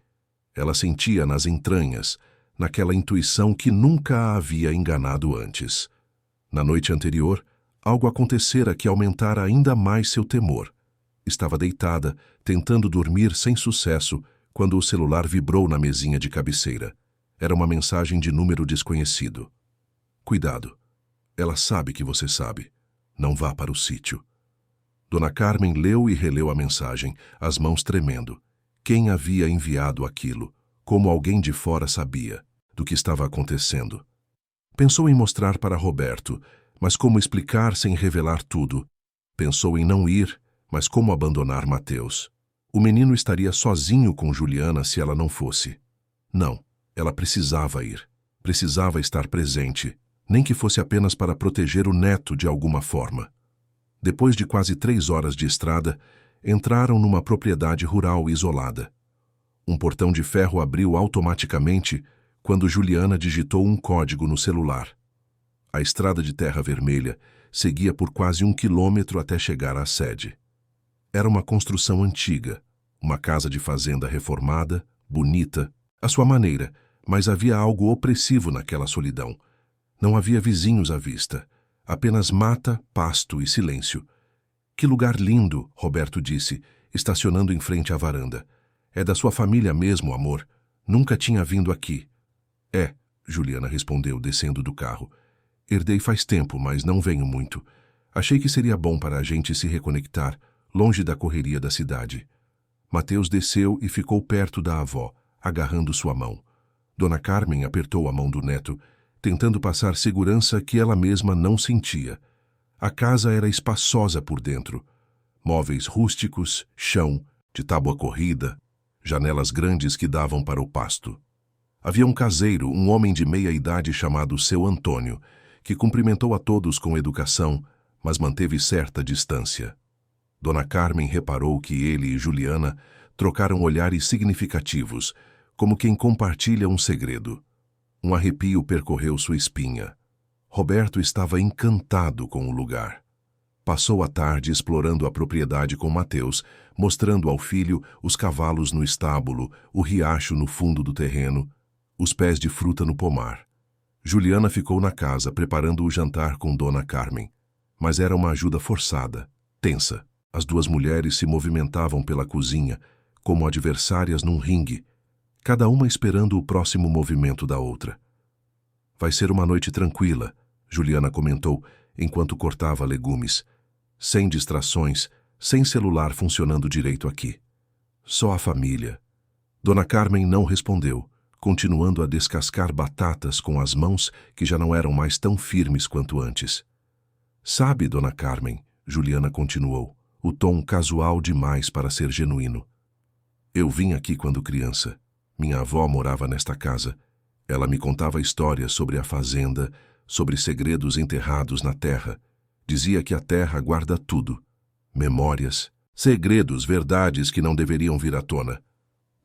Ela sentia nas entranhas, naquela intuição que nunca a havia enganado antes. Na noite anterior, Algo acontecera que aumentara ainda mais seu temor. Estava deitada, tentando dormir sem sucesso, quando o celular vibrou na mesinha de cabeceira. Era uma mensagem de número desconhecido. Cuidado. Ela sabe que você sabe. Não vá para o sítio. Dona Carmen leu e releu a mensagem, as mãos tremendo. Quem havia enviado aquilo? Como alguém de fora sabia do que estava acontecendo? Pensou em mostrar para Roberto, mas como explicar sem revelar tudo? Pensou em não ir, mas como abandonar Mateus? O menino estaria sozinho com Juliana se ela não fosse. Não, ela precisava ir. Precisava estar presente, nem que fosse apenas para proteger o neto de alguma forma. Depois de quase 3 horas de estrada, entraram numa propriedade rural isolada. Um portão de ferro abriu automaticamente quando Juliana digitou um código no celular. A estrada de terra vermelha seguia por quase 1 quilômetro até chegar à sede. Era uma construção antiga, uma casa de fazenda reformada, bonita, à sua maneira, mas havia algo opressivo naquela solidão. Não havia vizinhos à vista, apenas mata, pasto e silêncio. Que lugar lindo, Roberto disse, estacionando em frente à varanda. É da sua família mesmo, amor. Nunca tinha vindo aqui. É, Juliana respondeu, descendo do carro. Herdei faz tempo, mas não venho muito. Achei que seria bom para a gente se reconectar, longe da correria da cidade. Mateus desceu e ficou perto da avó, agarrando sua mão. Dona Carmen apertou a mão do neto, tentando passar segurança que ela mesma não sentia. A casa era espaçosa por dentro. Móveis rústicos, chão, de tábua corrida, janelas grandes que davam para o pasto. Havia um caseiro, um homem de meia-idade chamado Seu Antônio, que cumprimentou a todos com educação, mas manteve certa distância. Dona Carmen reparou que ele e Juliana trocaram olhares significativos, como quem compartilha um segredo. Um arrepio percorreu sua espinha. Roberto estava encantado com o lugar. Passou a tarde explorando a propriedade com Mateus, mostrando ao filho os cavalos no estábulo, o riacho no fundo do terreno, os pés de fruta no pomar. Juliana ficou na casa preparando o jantar com Dona Carmen, mas era uma ajuda forçada, tensa. As duas mulheres se movimentavam pela cozinha, como adversárias num ringue, cada uma esperando o próximo movimento da outra. Vai ser uma noite tranquila, Juliana comentou, enquanto cortava legumes. Sem distrações, sem celular funcionando direito aqui. Só a família. Dona Carmen não respondeu, continuando a descascar batatas com as mãos que já não eram mais tão firmes quanto antes. Sabe, Dona Carmen, Juliana continuou, o tom casual demais para ser genuíno. Eu vim aqui quando criança. Minha avó morava nesta casa. Ela me contava histórias sobre a fazenda, sobre segredos enterrados na terra. Dizia que a terra guarda tudo. Memórias, segredos, verdades que não deveriam vir à tona.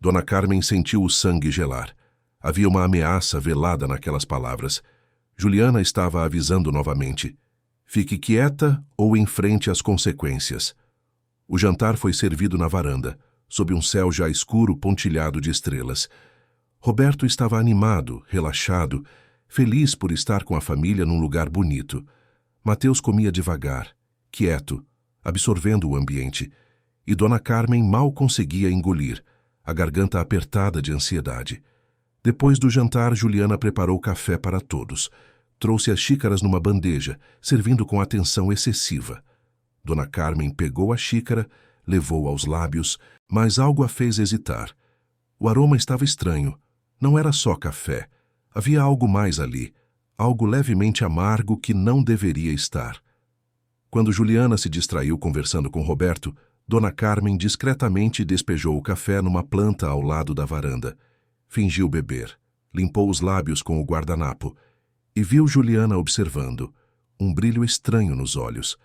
Dona Carmen sentiu o sangue gelar. Havia uma ameaça velada naquelas palavras. Juliana estava avisando novamente. Fique quieta ou enfrente as consequências. O jantar foi servido na varanda, sob um céu já escuro pontilhado de estrelas. Roberto estava animado, relaxado, feliz por estar com a família num lugar bonito. Mateus comia devagar, quieto, absorvendo o ambiente, e Dona Carmen mal conseguia engolir, a garganta apertada de ansiedade. Depois do jantar, Juliana preparou café para todos. Trouxe as xícaras numa bandeja, servindo com atenção excessiva. Dona Carmen pegou a xícara, levou aos lábios, mas algo a fez hesitar. O aroma estava estranho. Não era só café. Havia algo mais ali, algo levemente amargo que não deveria estar. Quando Juliana se distraiu conversando com Roberto, Dona Carmen discretamente despejou o café numa planta ao lado da varanda. Fingiu beber, limpou os lábios com o guardanapo e viu Juliana observando, um brilho estranho nos olhos.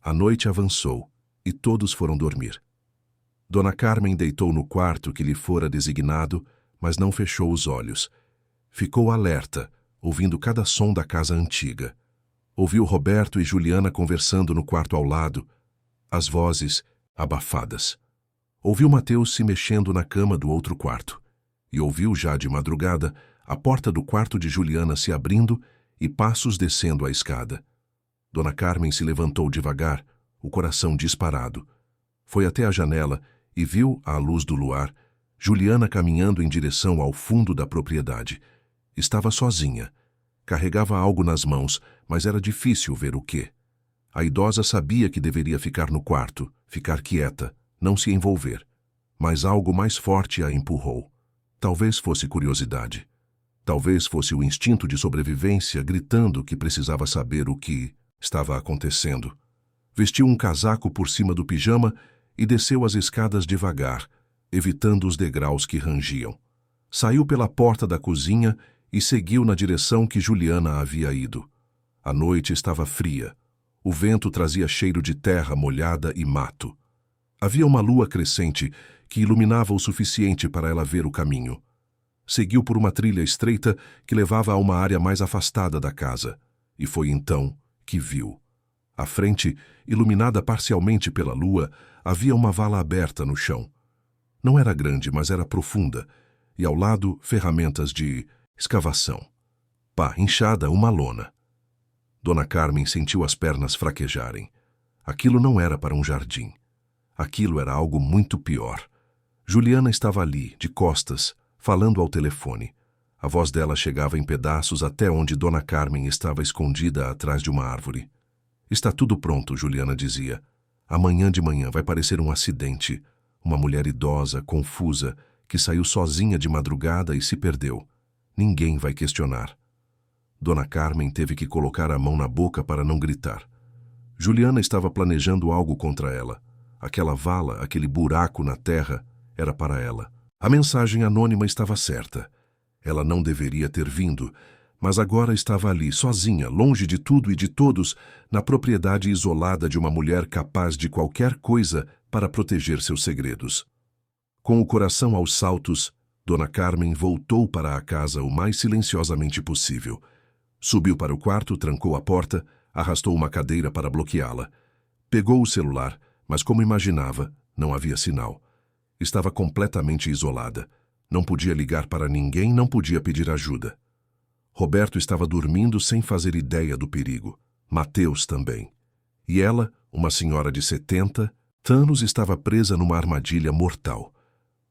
A noite avançou e todos foram dormir. Dona Carmen deitou no quarto que lhe fora designado, mas não fechou os olhos. Ficou alerta, ouvindo cada som da casa antiga. Ouviu Roberto e Juliana conversando no quarto ao lado, as vozes abafadas. Ouviu Mateus se mexendo na cama do outro quarto. E ouviu, já de madrugada, a porta do quarto de Juliana se abrindo e passos descendo a escada. Dona Carmen se levantou devagar, o coração disparado. Foi até a janela e viu, à luz do luar, Juliana caminhando em direção ao fundo da propriedade. Estava sozinha. Carregava algo nas mãos, mas era difícil ver o quê. A idosa sabia que deveria ficar no quarto, ficar quieta, não se envolver. Mas algo mais forte a empurrou. Talvez fosse curiosidade. Talvez fosse o instinto de sobrevivência gritando que precisava saber o que estava acontecendo. Vestiu um casaco por cima do pijama e desceu as escadas devagar, evitando os degraus que rangiam. Saiu pela porta da cozinha e seguiu na direção que Juliana havia ido. A noite estava fria. O vento trazia cheiro de terra molhada e mato. Havia uma lua crescente que iluminava o suficiente para ela ver o caminho. Seguiu por uma trilha estreita que levava a uma área mais afastada da casa, e foi então que viu. À frente, iluminada parcialmente pela lua, havia uma vala aberta no chão. Não era grande, mas era profunda, e ao lado ferramentas de escavação. Pá, inchada, uma lona. Dona Carmen sentiu as pernas fraquejarem. Aquilo não era para um jardim. Aquilo era algo muito pior. Juliana estava ali, de costas, falando ao telefone. A voz dela chegava em pedaços até onde Dona Carmen estava escondida atrás de uma árvore. Está tudo pronto, Juliana dizia. Amanhã de manhã vai parecer um acidente. Uma mulher idosa, confusa, que saiu sozinha de madrugada e se perdeu. Ninguém vai questionar. Dona Carmen teve que colocar a mão na boca para não gritar. Juliana estava planejando algo contra ela. Aquela vala, aquele buraco na terra, era para ela. A mensagem anônima estava certa. Ela não deveria ter vindo, mas agora estava ali, sozinha, longe de tudo e de todos, na propriedade isolada de uma mulher capaz de qualquer coisa para proteger seus segredos. Com o coração aos saltos, Dona Carmen voltou para a casa o mais silenciosamente possível. Subiu para o quarto, trancou a porta, arrastou uma cadeira para bloqueá-la. Pegou o celular, mas como imaginava, não havia sinal. Estava completamente isolada. Não podia ligar para ninguém, não podia pedir ajuda. Roberto estava dormindo sem fazer ideia do perigo. Mateus também. E ela, uma senhora de 70 anos, estava presa numa armadilha mortal.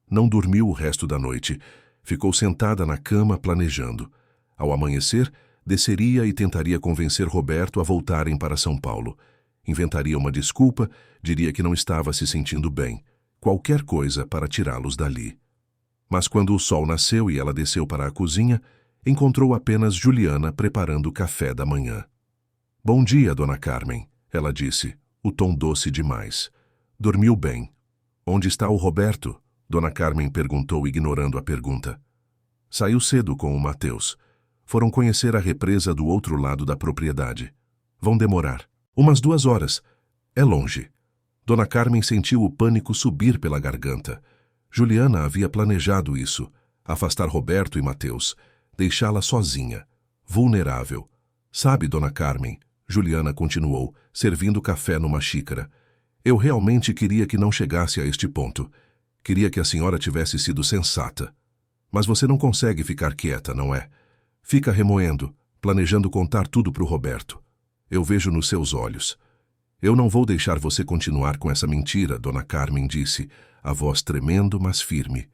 Não dormiu o resto da noite. Ficou sentada na cama planejando. Ao amanhecer, desceria e tentaria convencer Roberto a voltarem para São Paulo. Inventaria uma desculpa, diria que não estava se sentindo bem. Qualquer coisa para tirá-los dali. Mas quando o sol nasceu e ela desceu para a cozinha, encontrou apenas Juliana preparando o café da manhã. "Bom dia, Dona Carmen", ela disse, o tom doce demais. "Dormiu bem?" "Onde está o Roberto?" Dona Carmen perguntou, ignorando a pergunta. "Saiu cedo com o Mateus. Foram conhecer a represa do outro lado da propriedade. Vão demorar. Umas 2 horas. É longe." Dona Carmen sentiu o pânico subir pela garganta. Juliana havia planejado isso, afastar Roberto e Mateus, deixá-la sozinha, vulnerável. "Sabe, Dona Carmen", Juliana continuou, servindo café numa xícara, "eu realmente queria que não chegasse a este ponto. Queria que a senhora tivesse sido sensata. Mas você não consegue ficar quieta, não é? Fica remoendo, planejando contar tudo para o Roberto. Eu vejo nos seus olhos." "Eu não vou deixar você continuar com essa mentira", Dona Carmen disse, a voz tremendo, mas firme.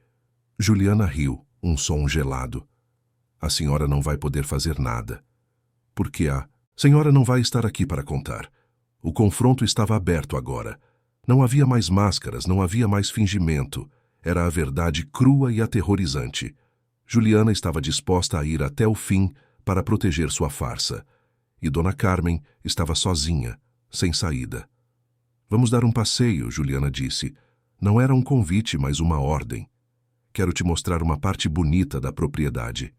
Juliana riu, um som gelado. "A senhora não vai poder fazer nada." "Por que a senhora não vai estar aqui para contar?" O confronto estava aberto agora. Não havia mais máscaras, não havia mais fingimento. Era a verdade crua e aterrorizante. Juliana estava disposta a ir até o fim para proteger sua farsa. E Dona Carmen estava sozinha, sem saída. "Vamos dar um passeio", Juliana disse. Não era um convite, mas uma ordem. "Quero te mostrar uma parte bonita da propriedade."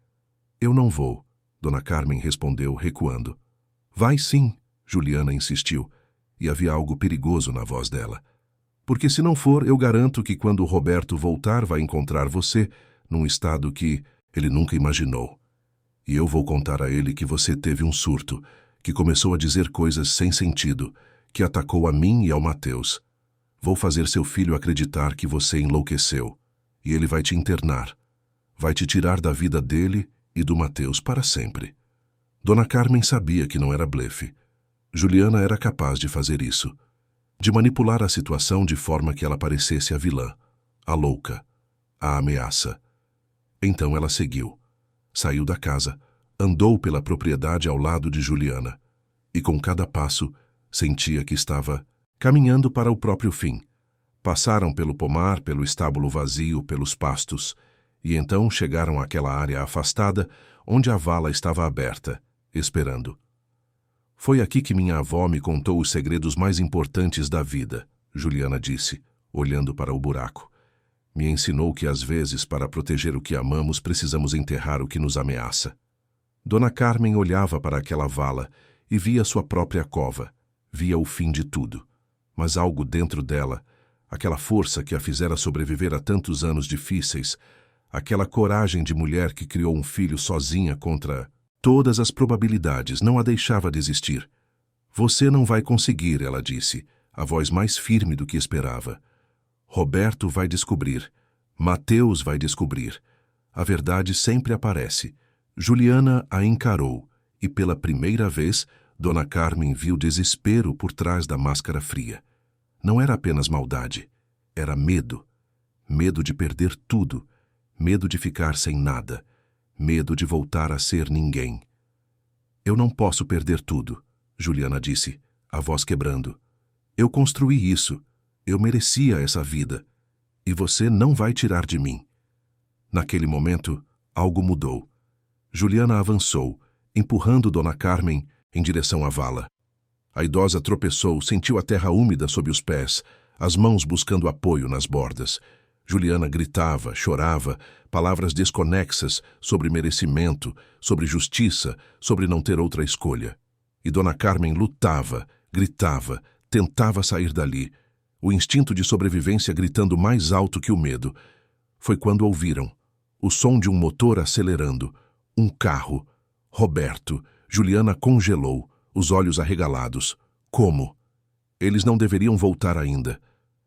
"Eu não vou", Dona Carmen respondeu, recuando. "Vai sim", Juliana insistiu, e havia algo perigoso na voz dela. "Porque se não for, eu garanto que quando o Roberto voltar vai encontrar você num estado que ele nunca imaginou. E eu vou contar a ele que você teve um surto, que começou a dizer coisas sem sentido, que atacou a mim e ao Mateus. Vou fazer seu filho acreditar que você enlouqueceu, e ele vai te internar. Vai te tirar da vida dele e do Mateus para sempre." Dona Carmen sabia que não era blefe. Juliana era capaz de fazer isso, de manipular a situação de forma que ela parecesse a vilã, a louca, a ameaça. Então ela seguiu. Saiu da casa, andou pela propriedade ao lado de Juliana, e com cada passo sentia que estava caminhando para o próprio fim. Passaram pelo pomar, pelo estábulo vazio, pelos pastos, e então chegaram àquela área afastada onde a vala estava aberta, esperando. Foi aqui que minha avó me contou os segredos mais importantes da vida, Juliana disse, olhando para o buraco. Me ensinou que às vezes, para proteger o que amamos, precisamos enterrar o que nos ameaça. Dona Carmen olhava para aquela vala e via sua própria cova, via o fim de tudo. Mas algo dentro dela, aquela força que a fizera sobreviver a tantos anos difíceis, aquela coragem de mulher que criou um filho sozinha contra todas as probabilidades, não a deixava desistir. Você não vai conseguir, ela disse, a voz mais firme do que esperava. Roberto vai descobrir. Mateus vai descobrir. A verdade sempre aparece. Juliana a encarou, e pela primeira vez, Dona Carmen viu desespero por trás da máscara fria. Não era apenas maldade, era medo. Medo de perder tudo, medo de ficar sem nada, medo de voltar a ser ninguém. Eu não posso perder tudo, Juliana disse, a voz quebrando. Eu construí isso. Eu merecia essa vida, e você não vai tirar de mim. Naquele momento, algo mudou. Juliana avançou, empurrando Dona Carmen em direção à vala. A idosa tropeçou, sentiu a terra úmida sob os pés, as mãos buscando apoio nas bordas. Juliana gritava, chorava, palavras desconexas sobre merecimento, sobre justiça, sobre não ter outra escolha. E Dona Carmen lutava, gritava, tentava sair dali, o instinto de sobrevivência gritando mais alto que o medo. Foi quando ouviram o som de um motor acelerando. Um carro. Roberto. Juliana congelou, os olhos arregalados. Como? Eles não deveriam voltar ainda,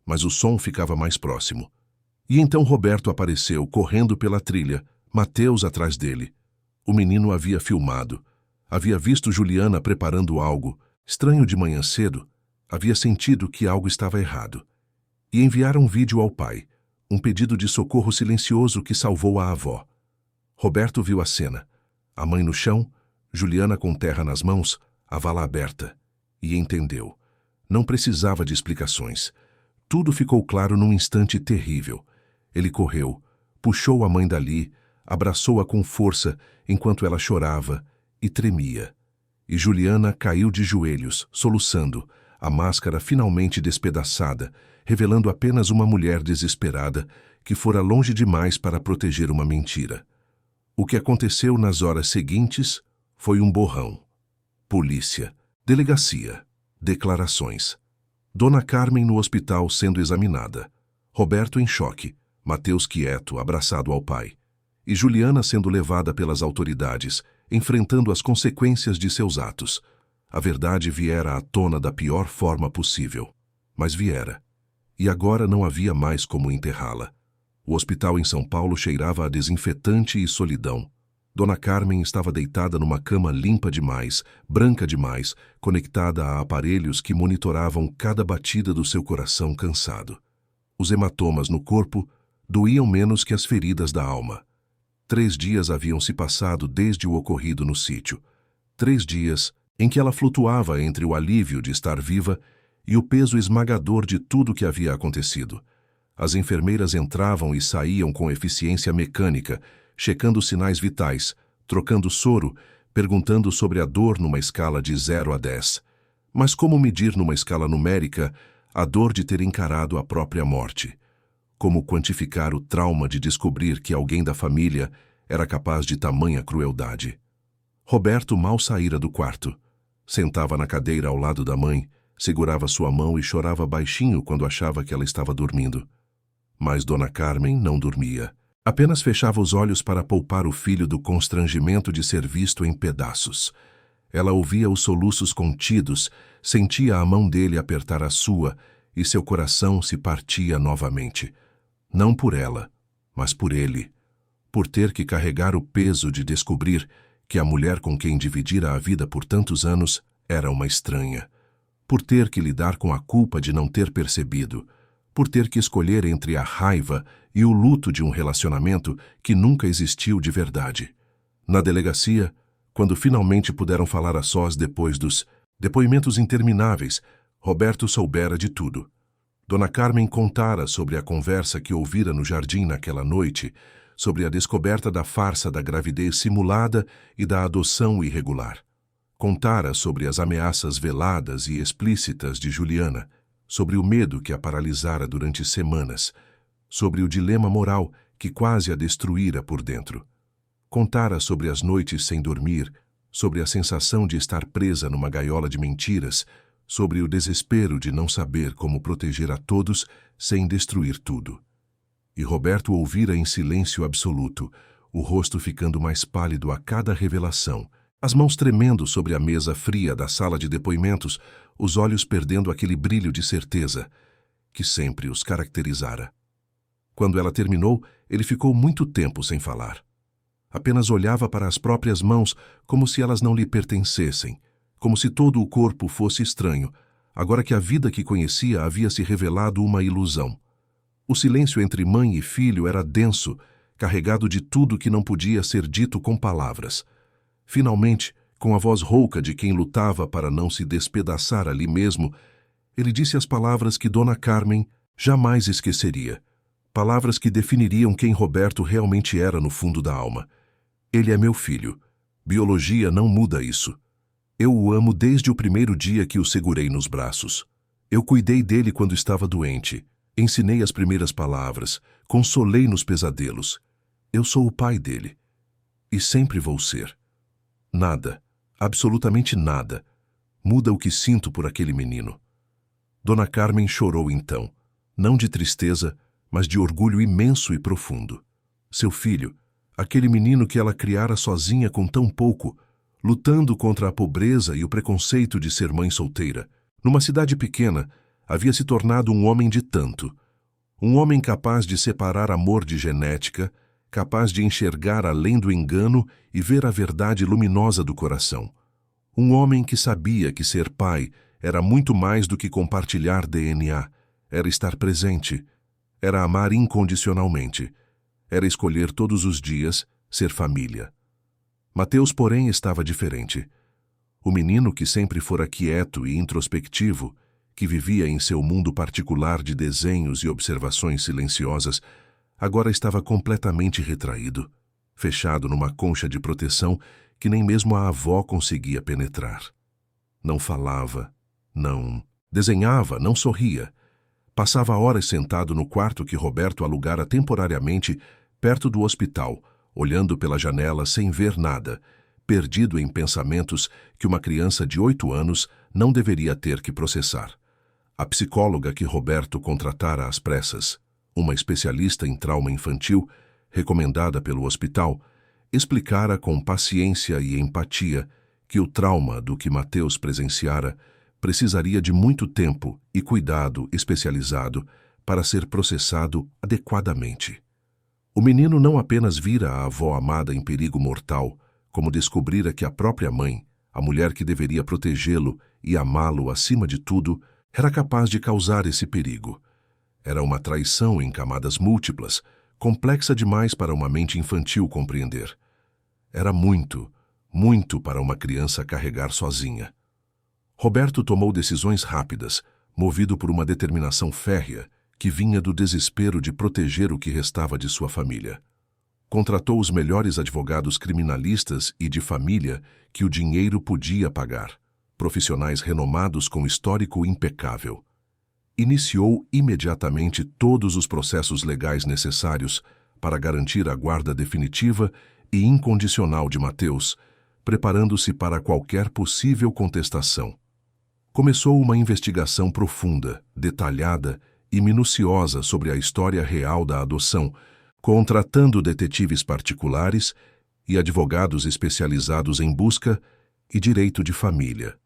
mas o som ficava mais próximo. E então Roberto apareceu, correndo pela trilha, Mateus atrás dele. O menino havia filmado. Havia visto Juliana preparando algo. Estranho de manhã cedo. Havia sentido que algo estava errado. E enviaram um vídeo ao pai, um pedido de socorro silencioso que salvou a avó. Roberto viu a cena. A mãe no chão, Juliana com terra nas mãos, a vala aberta. E entendeu. Não precisava de explicações. Tudo ficou claro num instante terrível. Ele correu, puxou a mãe dali, abraçou-a com força enquanto ela chorava e tremia. E Juliana caiu de joelhos, soluçando, a máscara finalmente despedaçada, revelando apenas uma mulher desesperada que fora longe demais para proteger uma mentira. O que aconteceu nas horas seguintes foi um borrão. Polícia, delegacia, declarações. Dona Carmen no hospital sendo examinada. Roberto em choque, Mateus quieto, abraçado ao pai. E Juliana sendo levada pelas autoridades, enfrentando as consequências de seus atos. A verdade viera à tona da pior forma possível. Mas viera. E agora não havia mais como enterrá-la. O hospital em São Paulo cheirava a desinfetante e solidão. Dona Carmen estava deitada numa cama limpa demais, branca demais, conectada a aparelhos que monitoravam cada batida do seu coração cansado. Os hematomas no corpo doíam menos que as feridas da alma. 3 dias haviam se passado desde o ocorrido no sítio. 3 dias em que ela flutuava entre o alívio de estar viva e o peso esmagador de tudo que havia acontecido. As enfermeiras entravam e saíam com eficiência mecânica, checando sinais vitais, trocando soro, perguntando sobre a dor numa escala de 0 a 10. Mas como medir numa escala numérica a dor de ter encarado a própria morte? Como quantificar o trauma de descobrir que alguém da família era capaz de tamanha crueldade? Roberto mal saíra do quarto. Sentava na cadeira ao lado da mãe, segurava sua mão e chorava baixinho quando achava que ela estava dormindo. Mas Dona Carmen não dormia. Apenas fechava os olhos para poupar o filho do constrangimento de ser visto em pedaços. Ela ouvia os soluços contidos, sentia a mão dele apertar a sua e seu coração se partia novamente. Não por ela, mas por ele. Por ter que carregar o peso de descobrir que a mulher com quem dividira a vida por tantos anos Era uma estranha. Por ter que lidar com a culpa de não ter percebido, por ter que escolher entre a raiva e o luto de um relacionamento que nunca existiu de verdade. Na delegacia, quando finalmente puderam falar a sós depois dos depoimentos intermináveis, Roberto soubera de tudo. Dona Carmen contara sobre a conversa que ouvira no jardim naquela noite, sobre a descoberta da farsa da gravidez simulada e da adoção irregular. Contara sobre as ameaças veladas e explícitas de Juliana, sobre o medo que a paralisara durante semanas, sobre o dilema moral que quase a destruíra por dentro. Contara sobre as noites sem dormir, sobre a sensação de estar presa numa gaiola de mentiras, sobre o desespero de não saber como proteger a todos sem destruir tudo. E Roberto ouvira em silêncio absoluto, o rosto ficando mais pálido a cada revelação, as mãos tremendo sobre a mesa fria da sala de depoimentos, os olhos perdendo aquele brilho de certeza que sempre os caracterizara. Quando ela terminou, ele ficou muito tempo sem falar. Apenas olhava para as próprias mãos como se elas não lhe pertencessem, como se todo o corpo fosse estranho, agora que a vida que conhecia havia se revelado uma ilusão. O silêncio entre mãe e filho era denso, carregado de tudo que não podia ser dito com palavras. Finalmente, com a voz rouca de quem lutava para não se despedaçar ali mesmo, ele disse as palavras que Dona Carmen jamais esqueceria. Palavras que definiriam quem Roberto realmente era no fundo da alma. Ele é meu filho. Biologia não muda isso. Eu o amo desde o primeiro dia que o segurei nos braços. Eu cuidei dele quando estava doente. Ensinei as primeiras palavras. Consolei nos pesadelos. Eu sou o pai dele. E sempre vou ser. Nada, absolutamente nada, muda o que sinto por aquele menino. Dona Carmen chorou então, não de tristeza, mas de orgulho imenso e profundo. Seu filho, aquele menino que ela criara sozinha com tão pouco, lutando contra a pobreza e o preconceito de ser mãe solteira, numa cidade pequena, havia se tornado um homem de tanto. Um homem capaz de separar amor de genética, capaz de enxergar além do engano e ver a verdade luminosa do coração. Um homem que sabia que ser pai era muito mais do que compartilhar DNA, era estar presente, era amar incondicionalmente, era escolher todos os dias ser família. Mateus, porém, estava diferente. O menino que sempre fora quieto e introspectivo, que vivia em seu mundo particular de desenhos e observações silenciosas, agora estava completamente retraído, fechado numa concha de proteção que nem mesmo a avó conseguia penetrar. Não falava, não desenhava, não sorria. Passava horas sentado no quarto que Roberto alugara temporariamente perto do hospital, olhando pela janela sem ver nada, perdido em pensamentos que uma criança de 8 anos não deveria ter que processar. A psicóloga que Roberto contratara às pressas, uma especialista em trauma infantil, recomendada pelo hospital, explicara com paciência e empatia que o trauma do que Mateus presenciara precisaria de muito tempo e cuidado especializado para ser processado adequadamente. O menino não apenas vira a avó amada em perigo mortal, como descobrira que a própria mãe, a mulher que deveria protegê-lo e amá-lo acima de tudo, era capaz de causar esse perigo. Era uma traição em camadas múltiplas, complexa demais para uma mente infantil compreender. Era muito, muito para uma criança carregar sozinha. Roberto tomou decisões rápidas, movido por uma determinação férrea que vinha do desespero de proteger o que restava de sua família. Contratou os melhores advogados criminalistas e de família que o dinheiro podia pagar, profissionais renomados com histórico impecável. Iniciou imediatamente todos os processos legais necessários para garantir a guarda definitiva e incondicional de Mateus, preparando-se para qualquer possível contestação. Começou uma investigação profunda, detalhada e minuciosa sobre a história real da adoção, contratando detetives particulares e advogados especializados em busca e direito de família.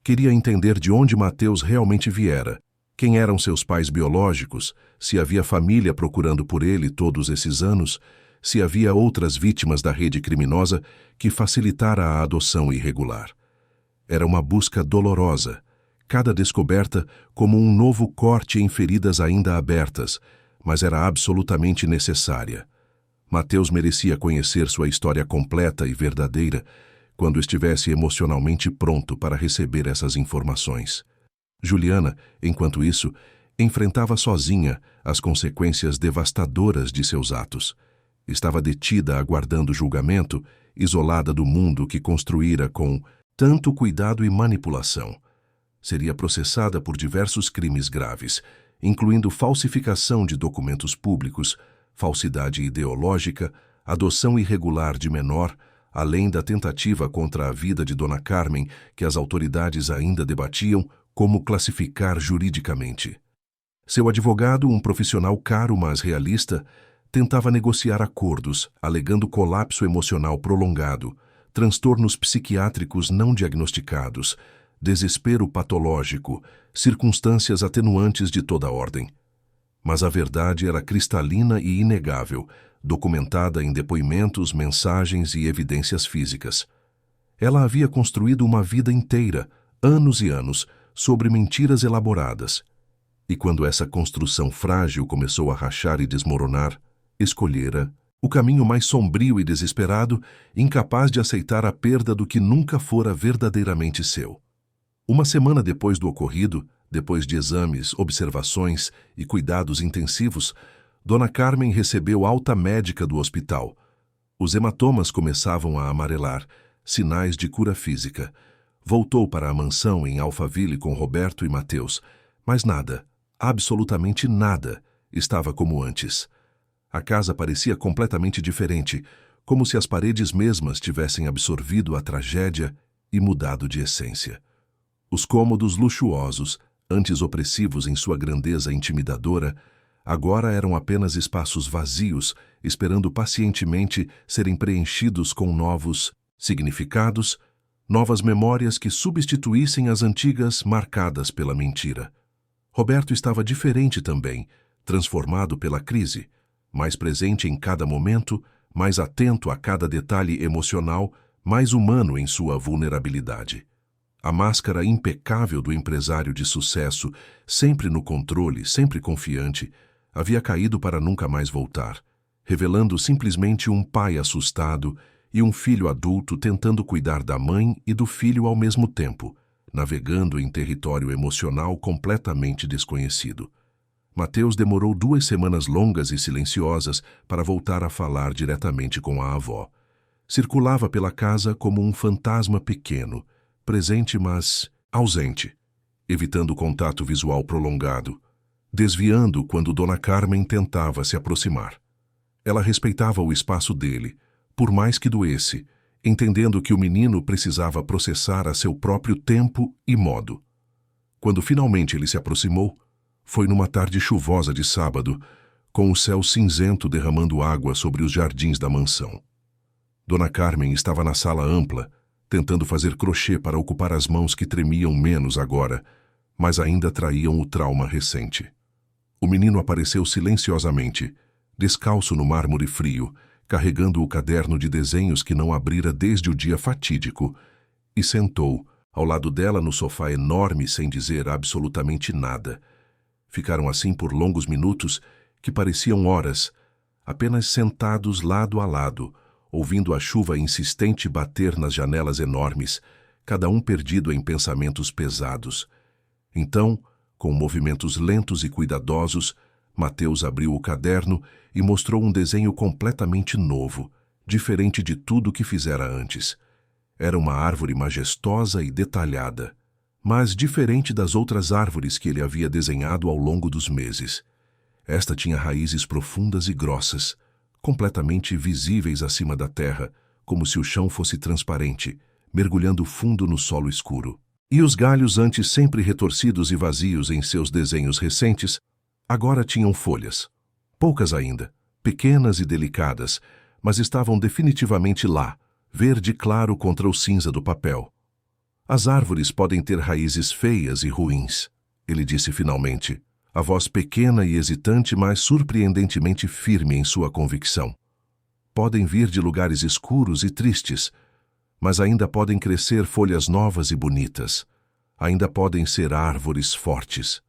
Queria entender de onde Mateus realmente viera, quem eram seus pais biológicos, se havia família procurando por ele todos esses anos, se havia outras vítimas da rede criminosa que facilitara a adoção irregular. Era uma busca dolorosa, cada descoberta como um novo corte em feridas ainda abertas, mas era absolutamente necessária. Mateus merecia conhecer sua história completa e verdadeira quando estivesse emocionalmente pronto para receber essas informações. Juliana, enquanto isso, enfrentava sozinha as consequências devastadoras de seus atos. Estava detida aguardando julgamento, isolada do mundo que construíra com tanto cuidado e manipulação. Seria processada por diversos crimes graves, incluindo falsificação de documentos públicos, falsidade ideológica, adoção irregular de menor, além da tentativa contra a vida de Dona Carmen, que as autoridades ainda debatiam como classificar juridicamente. Seu advogado, um profissional caro mas realista, tentava negociar acordos, alegando colapso emocional prolongado, transtornos psiquiátricos não diagnosticados, desespero patológico, circunstâncias atenuantes de toda ordem. Mas a verdade era cristalina e inegável, documentada em depoimentos, mensagens e evidências físicas. Ela havia construído uma vida inteira, anos e anos, sobre mentiras elaboradas. E quando essa construção frágil começou a rachar e desmoronar, escolhera o caminho mais sombrio e desesperado, incapaz de aceitar a perda do que nunca fora verdadeiramente seu. Uma semana depois do ocorrido, depois de exames, observações e cuidados intensivos, Dona Carmen recebeu alta médica do hospital. Os hematomas começavam a amarelar, sinais de cura física. Voltou para a mansão em Alphaville com Roberto e Mateus, mas nada, absolutamente nada, estava como antes. A casa parecia completamente diferente, como se as paredes mesmas tivessem absorvido a tragédia e mudado de essência. Os cômodos luxuosos, antes opressivos em sua grandeza intimidadora, agora eram apenas espaços vazios, esperando pacientemente serem preenchidos com novos significados, novas memórias que substituíssem as antigas marcadas pela mentira. Roberto estava diferente também, transformado pela crise, mais presente em cada momento, mais atento a cada detalhe emocional, mais humano em sua vulnerabilidade. A máscara impecável do empresário de sucesso, sempre no controle, sempre confiante, havia caído para nunca mais voltar, revelando simplesmente um pai assustado e um filho adulto tentando cuidar da mãe e do filho ao mesmo tempo, navegando em território emocional completamente desconhecido. Mateus demorou 2 semanas longas e silenciosas para voltar a falar diretamente com a avó. Circulava pela casa como um fantasma pequeno, presente mas ausente, evitando contato visual prolongado, desviando quando Dona Carmen tentava se aproximar. Ela respeitava o espaço dele, por mais que doesse, entendendo que o menino precisava processar a seu próprio tempo e modo. Quando finalmente ele se aproximou, foi numa tarde chuvosa de sábado, com o céu cinzento derramando água sobre os jardins da mansão. Dona Carmen estava na sala ampla, tentando fazer crochê para ocupar as mãos que tremiam menos agora, mas ainda traíam o trauma recente. O menino apareceu silenciosamente, descalço no mármore frio, carregando o caderno de desenhos que não abrira desde o dia fatídico, e sentou, ao lado dela no sofá enorme sem dizer absolutamente nada. Ficaram assim por longos minutos, que pareciam horas, apenas sentados lado a lado, ouvindo a chuva insistente bater nas janelas enormes, cada um perdido em pensamentos pesados. Então, com movimentos lentos e cuidadosos, Mateus abriu o caderno e mostrou um desenho completamente novo, diferente de tudo que fizera antes. Era uma árvore majestosa e detalhada, mas diferente das outras árvores que ele havia desenhado ao longo dos meses. Esta tinha raízes profundas e grossas, completamente visíveis acima da terra, como se o chão fosse transparente, mergulhando fundo no solo escuro. E os galhos, antes sempre retorcidos e vazios em seus desenhos recentes, agora tinham folhas. Poucas ainda, pequenas e delicadas, mas estavam definitivamente lá, verde claro contra o cinza do papel. As árvores podem ter raízes feias e ruins, ele disse finalmente, a voz pequena e hesitante, mas surpreendentemente firme em sua convicção. Podem vir de lugares escuros e tristes, mas ainda podem crescer folhas novas e bonitas. Ainda podem ser árvores fortes.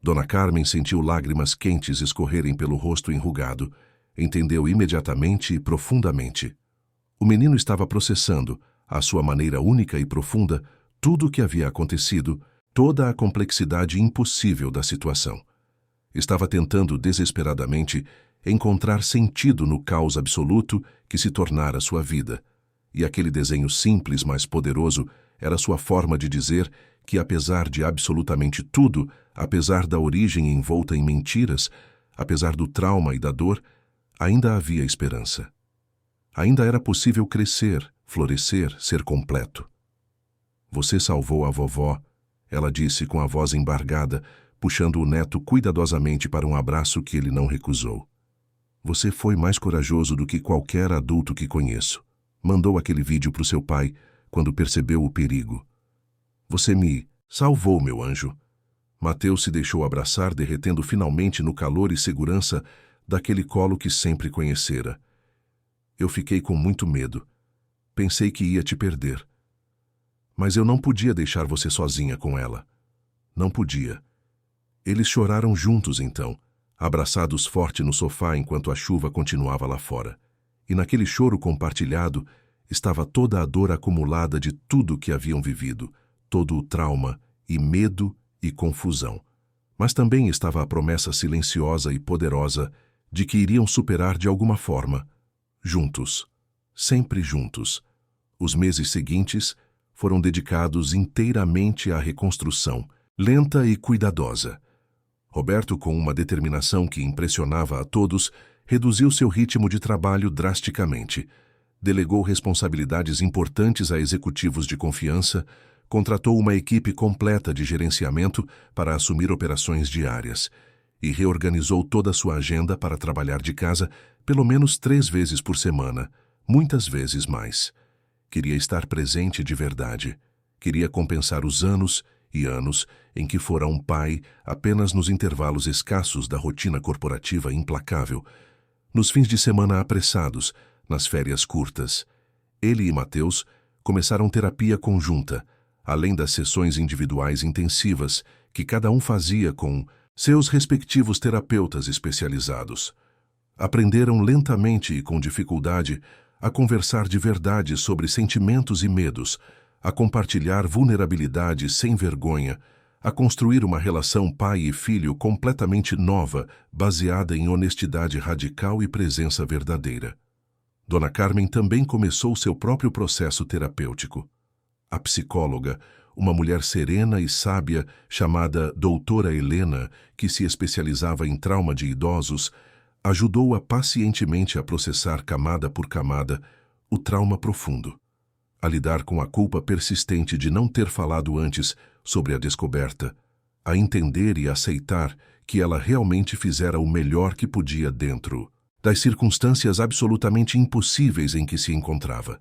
Dona Carmen sentiu lágrimas quentes escorrerem pelo rosto enrugado. Entendeu imediatamente e profundamente. O menino estava processando, à sua maneira única e profunda, tudo o que havia acontecido, toda a complexidade impossível da situação. Estava tentando desesperadamente encontrar sentido no caos absoluto que se tornara sua vida. E aquele desenho simples, mas poderoso, era sua forma de dizer que, apesar de absolutamente tudo, apesar da origem envolta em mentiras, apesar do trauma e da dor, ainda havia esperança. Ainda era possível crescer, florescer, ser completo. Você salvou a vovó, ela disse com a voz embargada, puxando o neto cuidadosamente para um abraço que ele não recusou. Você foi mais corajoso do que qualquer adulto que conheço. Mandou aquele vídeo para o seu pai quando percebeu o perigo. Você me salvou, meu anjo. Mateus se deixou abraçar, derretendo finalmente no calor e segurança daquele colo que sempre conhecera. Eu fiquei com muito medo. Pensei que ia te perder. Mas eu não podia deixar você sozinha com ela. Não podia. Eles choraram juntos então, abraçados forte no sofá enquanto a chuva continuava lá fora. E naquele choro compartilhado estava toda a dor acumulada de tudo que haviam vivido, todo o trauma e medo e confusão. Mas também estava a promessa silenciosa e poderosa de que iriam superar de alguma forma, juntos, sempre juntos. Os meses seguintes foram dedicados inteiramente à reconstrução, lenta e cuidadosa. Roberto, com uma determinação que impressionava a todos, reduziu seu ritmo de trabalho drasticamente. Delegou responsabilidades importantes a executivos de confiança, contratou uma equipe completa de gerenciamento para assumir operações diárias e reorganizou toda a sua agenda para trabalhar de casa pelo menos 3 vezes por semana, muitas vezes mais. Queria estar presente de verdade. Queria compensar os anos e anos em que fora um pai apenas nos intervalos escassos da rotina corporativa implacável, nos fins de semana apressados, nas férias curtas. Ele e Mateus começaram terapia conjunta, além das sessões individuais intensivas que cada um fazia com seus respectivos terapeutas especializados. Aprenderam lentamente e com dificuldade a conversar de verdade sobre sentimentos e medos, a compartilhar vulnerabilidade sem vergonha, a construir uma relação pai e filho completamente nova, baseada em honestidade radical e presença verdadeira. Dona Carmen também começou seu próprio processo terapêutico. A psicóloga, uma mulher serena e sábia chamada Doutora Helena, que se especializava em trauma de idosos, ajudou-a pacientemente a processar camada por camada o trauma profundo, a lidar com a culpa persistente de não ter falado antes sobre a descoberta, a entender e aceitar que ela realmente fizera o melhor que podia dentro das circunstâncias absolutamente impossíveis em que se encontrava.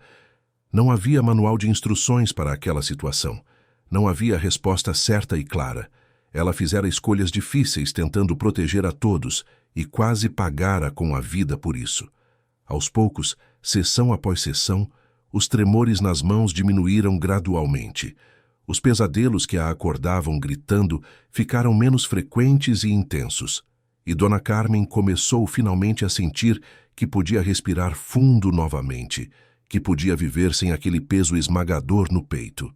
Não havia manual de instruções para aquela situação. Não havia resposta certa e clara. Ela fizera escolhas difíceis tentando proteger a todos e quase pagara com a vida por isso. Aos poucos, sessão após sessão, os tremores nas mãos diminuíram gradualmente. Os pesadelos que a acordavam gritando ficaram menos frequentes e intensos. E Dona Carmen começou finalmente a sentir que podia respirar fundo novamente, que podia viver sem aquele peso esmagador no peito.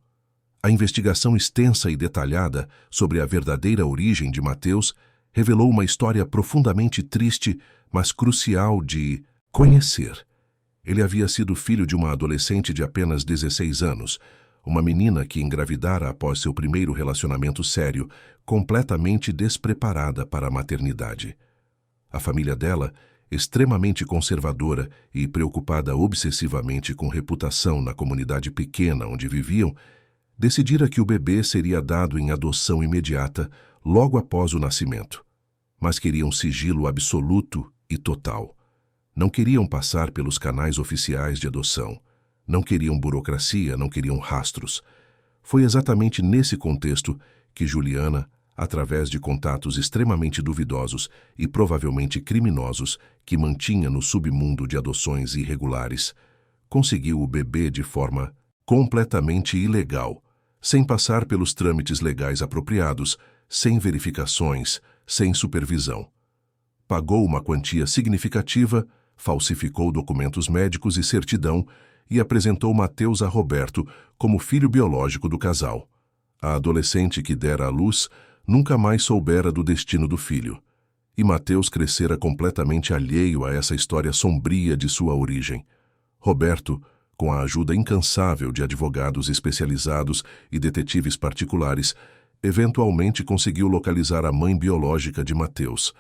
A investigação extensa e detalhada sobre a verdadeira origem de Mateus revelou uma história profundamente triste, mas crucial de conhecer. Ele havia sido filho de uma adolescente de apenas 16 anos, uma menina que engravidara após seu primeiro relacionamento sério, completamente despreparada para a maternidade. A família dela, extremamente conservadora e preocupada obsessivamente com reputação na comunidade pequena onde viviam, decidira que o bebê seria dado em adoção imediata logo após o nascimento. Mas queriam sigilo absoluto e total. Não queriam passar pelos canais oficiais de adoção. Não queriam burocracia, não queriam rastros. Foi exatamente nesse contexto que Juliana, através de contatos extremamente duvidosos e provavelmente criminosos que mantinha no submundo de adoções irregulares, conseguiu o bebê de forma completamente ilegal, sem passar pelos trâmites legais apropriados, sem verificações, sem supervisão. Pagou uma quantia significativa, falsificou documentos médicos e certidão e apresentou Mateus a Roberto como filho biológico do casal. A adolescente que dera à luz nunca mais soubera do destino do filho, e Mateus crescera completamente alheio a essa história sombria de sua origem. Roberto, com a ajuda incansável de advogados especializados e detetives particulares, eventualmente conseguiu localizar a mãe biológica de Mateus.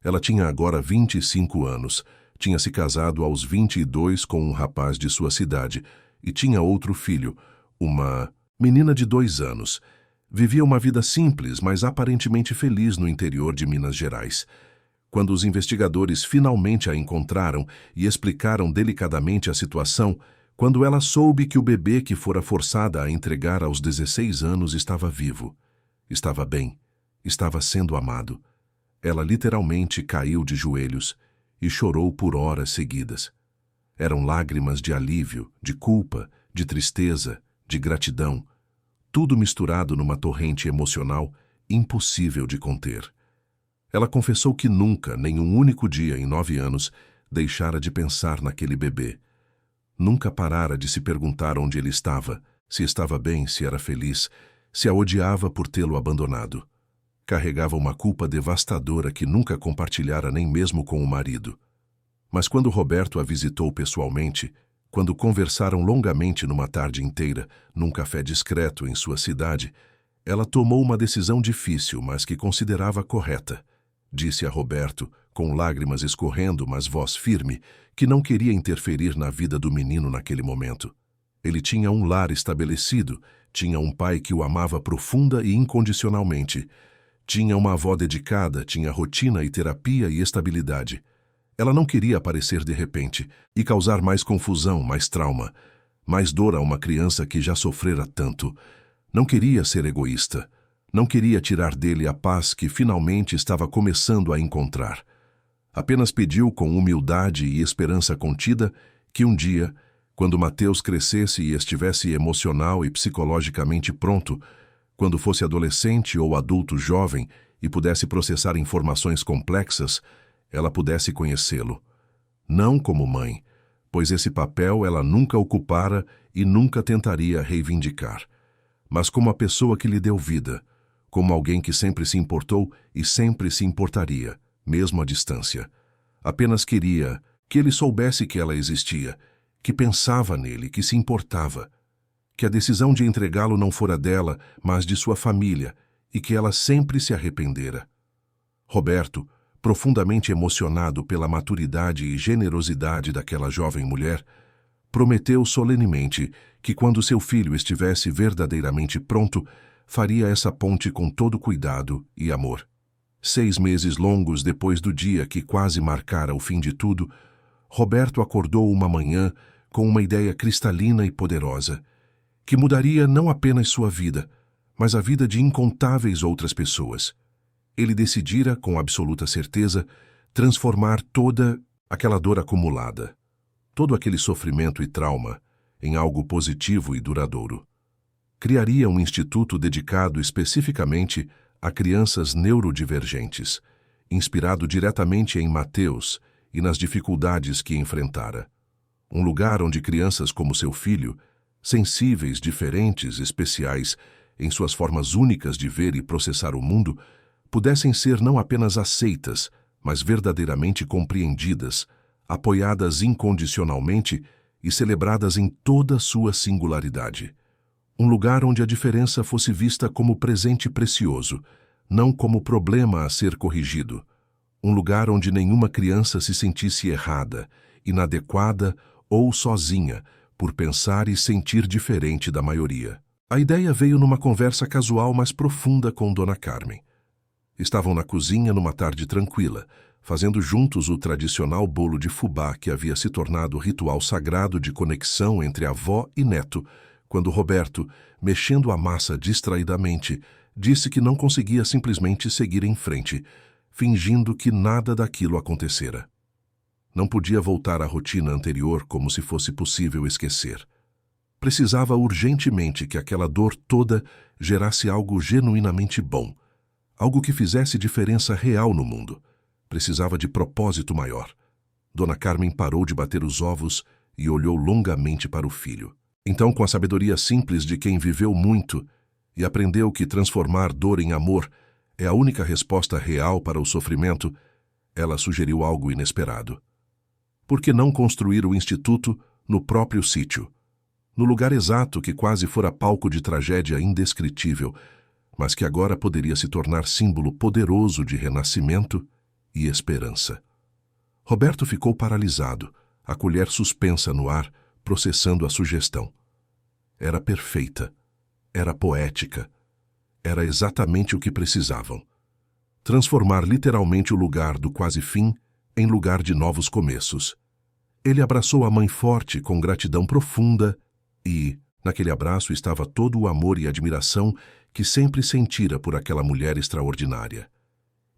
Ela tinha agora 25 anos, tinha se casado aos 22 com um rapaz de sua cidade e tinha outro filho, uma menina de 2 anos. Vivia uma vida simples, mas aparentemente feliz no interior de Minas Gerais. Quando os investigadores finalmente a encontraram e explicaram delicadamente a situação, quando ela soube que o bebê que fora forçada a entregar aos 16 anos estava vivo, estava bem, estava sendo amado, ela literalmente caiu de joelhos e chorou por horas seguidas. Eram lágrimas de alívio, de culpa, de tristeza, de gratidão, tudo misturado numa torrente emocional impossível de conter. Ela confessou que nunca, nem um único dia em 9 anos, deixara de pensar naquele bebê. Nunca parara de se perguntar onde ele estava, se estava bem, se era feliz, se a odiava por tê-lo abandonado. Carregava uma culpa devastadora que nunca compartilhara nem mesmo com o marido. Mas quando Roberto a visitou pessoalmente, quando conversaram longamente numa tarde inteira, num café discreto em sua cidade, ela tomou uma decisão difícil, mas que considerava correta. Disse a Roberto, com lágrimas escorrendo, mas voz firme, que não queria interferir na vida do menino naquele momento. Ele tinha um lar estabelecido, tinha um pai que o amava profunda e incondicionalmente. Tinha uma avó dedicada, tinha rotina e terapia e estabilidade. Ela não queria aparecer de repente e causar mais confusão, mais trauma, mais dor a uma criança que já sofrera tanto. Não queria ser egoísta. Não queria tirar dele a paz que finalmente estava começando a encontrar. Apenas pediu com humildade e esperança contida que um dia, quando Mateus crescesse e estivesse emocional e psicologicamente pronto, quando fosse adolescente ou adulto jovem e pudesse processar informações complexas, ela pudesse conhecê-lo. Não como mãe, pois esse papel ela nunca ocupara e nunca tentaria reivindicar, mas como a pessoa que lhe deu vida, como alguém que sempre se importou e sempre se importaria, mesmo à distância. Apenas queria que ele soubesse que ela existia, que pensava nele, que se importava, que a decisão de entregá-lo não fora dela, mas de sua família, e que ela sempre se arrependera. Roberto, profundamente emocionado pela maturidade e generosidade daquela jovem mulher, prometeu solenemente que quando seu filho estivesse verdadeiramente pronto, faria essa ponte com todo cuidado e amor. 6 meses longos depois do dia que quase marcara o fim de tudo, Roberto acordou uma manhã com uma ideia cristalina e poderosa, que mudaria não apenas sua vida, mas a vida de incontáveis outras pessoas. Ele decidira, com absoluta certeza, transformar toda aquela dor acumulada, todo aquele sofrimento e trauma, em algo positivo e duradouro. Criaria um instituto dedicado especificamente a crianças neurodivergentes, inspirado diretamente em Mateus e nas dificuldades que enfrentara. Um lugar onde crianças como seu filho, sensíveis, diferentes, especiais, em suas formas únicas de ver e processar o mundo, pudessem ser não apenas aceitas, mas verdadeiramente compreendidas, apoiadas incondicionalmente e celebradas em toda sua singularidade. Um lugar onde a diferença fosse vista como presente precioso, não como problema a ser corrigido. Um lugar onde nenhuma criança se sentisse errada, inadequada ou sozinha, por pensar e sentir diferente da maioria. A ideia veio numa conversa casual mais profunda com Dona Carmen. Estavam na cozinha numa tarde tranquila, fazendo juntos o tradicional bolo de fubá que havia se tornado o ritual sagrado de conexão entre avó e neto, quando Roberto, mexendo a massa distraidamente, disse que não conseguia simplesmente seguir em frente, fingindo que nada daquilo acontecera. Não podia voltar à rotina anterior como se fosse possível esquecer. Precisava urgentemente que aquela dor toda gerasse algo genuinamente bom, algo que fizesse diferença real no mundo. Precisava de propósito maior. Dona Carmen parou de bater os ovos e olhou longamente para o filho. Então, com a sabedoria simples de quem viveu muito e aprendeu que transformar dor em amor é a única resposta real para o sofrimento, ela sugeriu algo inesperado. Por que não construir o instituto no próprio sítio? No lugar exato que quase fora palco de tragédia indescritível, mas que agora poderia se tornar símbolo poderoso de renascimento e esperança. Roberto ficou paralisado, a colher suspensa no ar, processando a sugestão. Era perfeita, era poética, era exatamente o que precisavam. Transformar literalmente o lugar do quase fim em lugar de novos começos. Ele abraçou a mãe forte com gratidão profunda e, naquele abraço estava todo o amor e admiração que sempre sentira por aquela mulher extraordinária.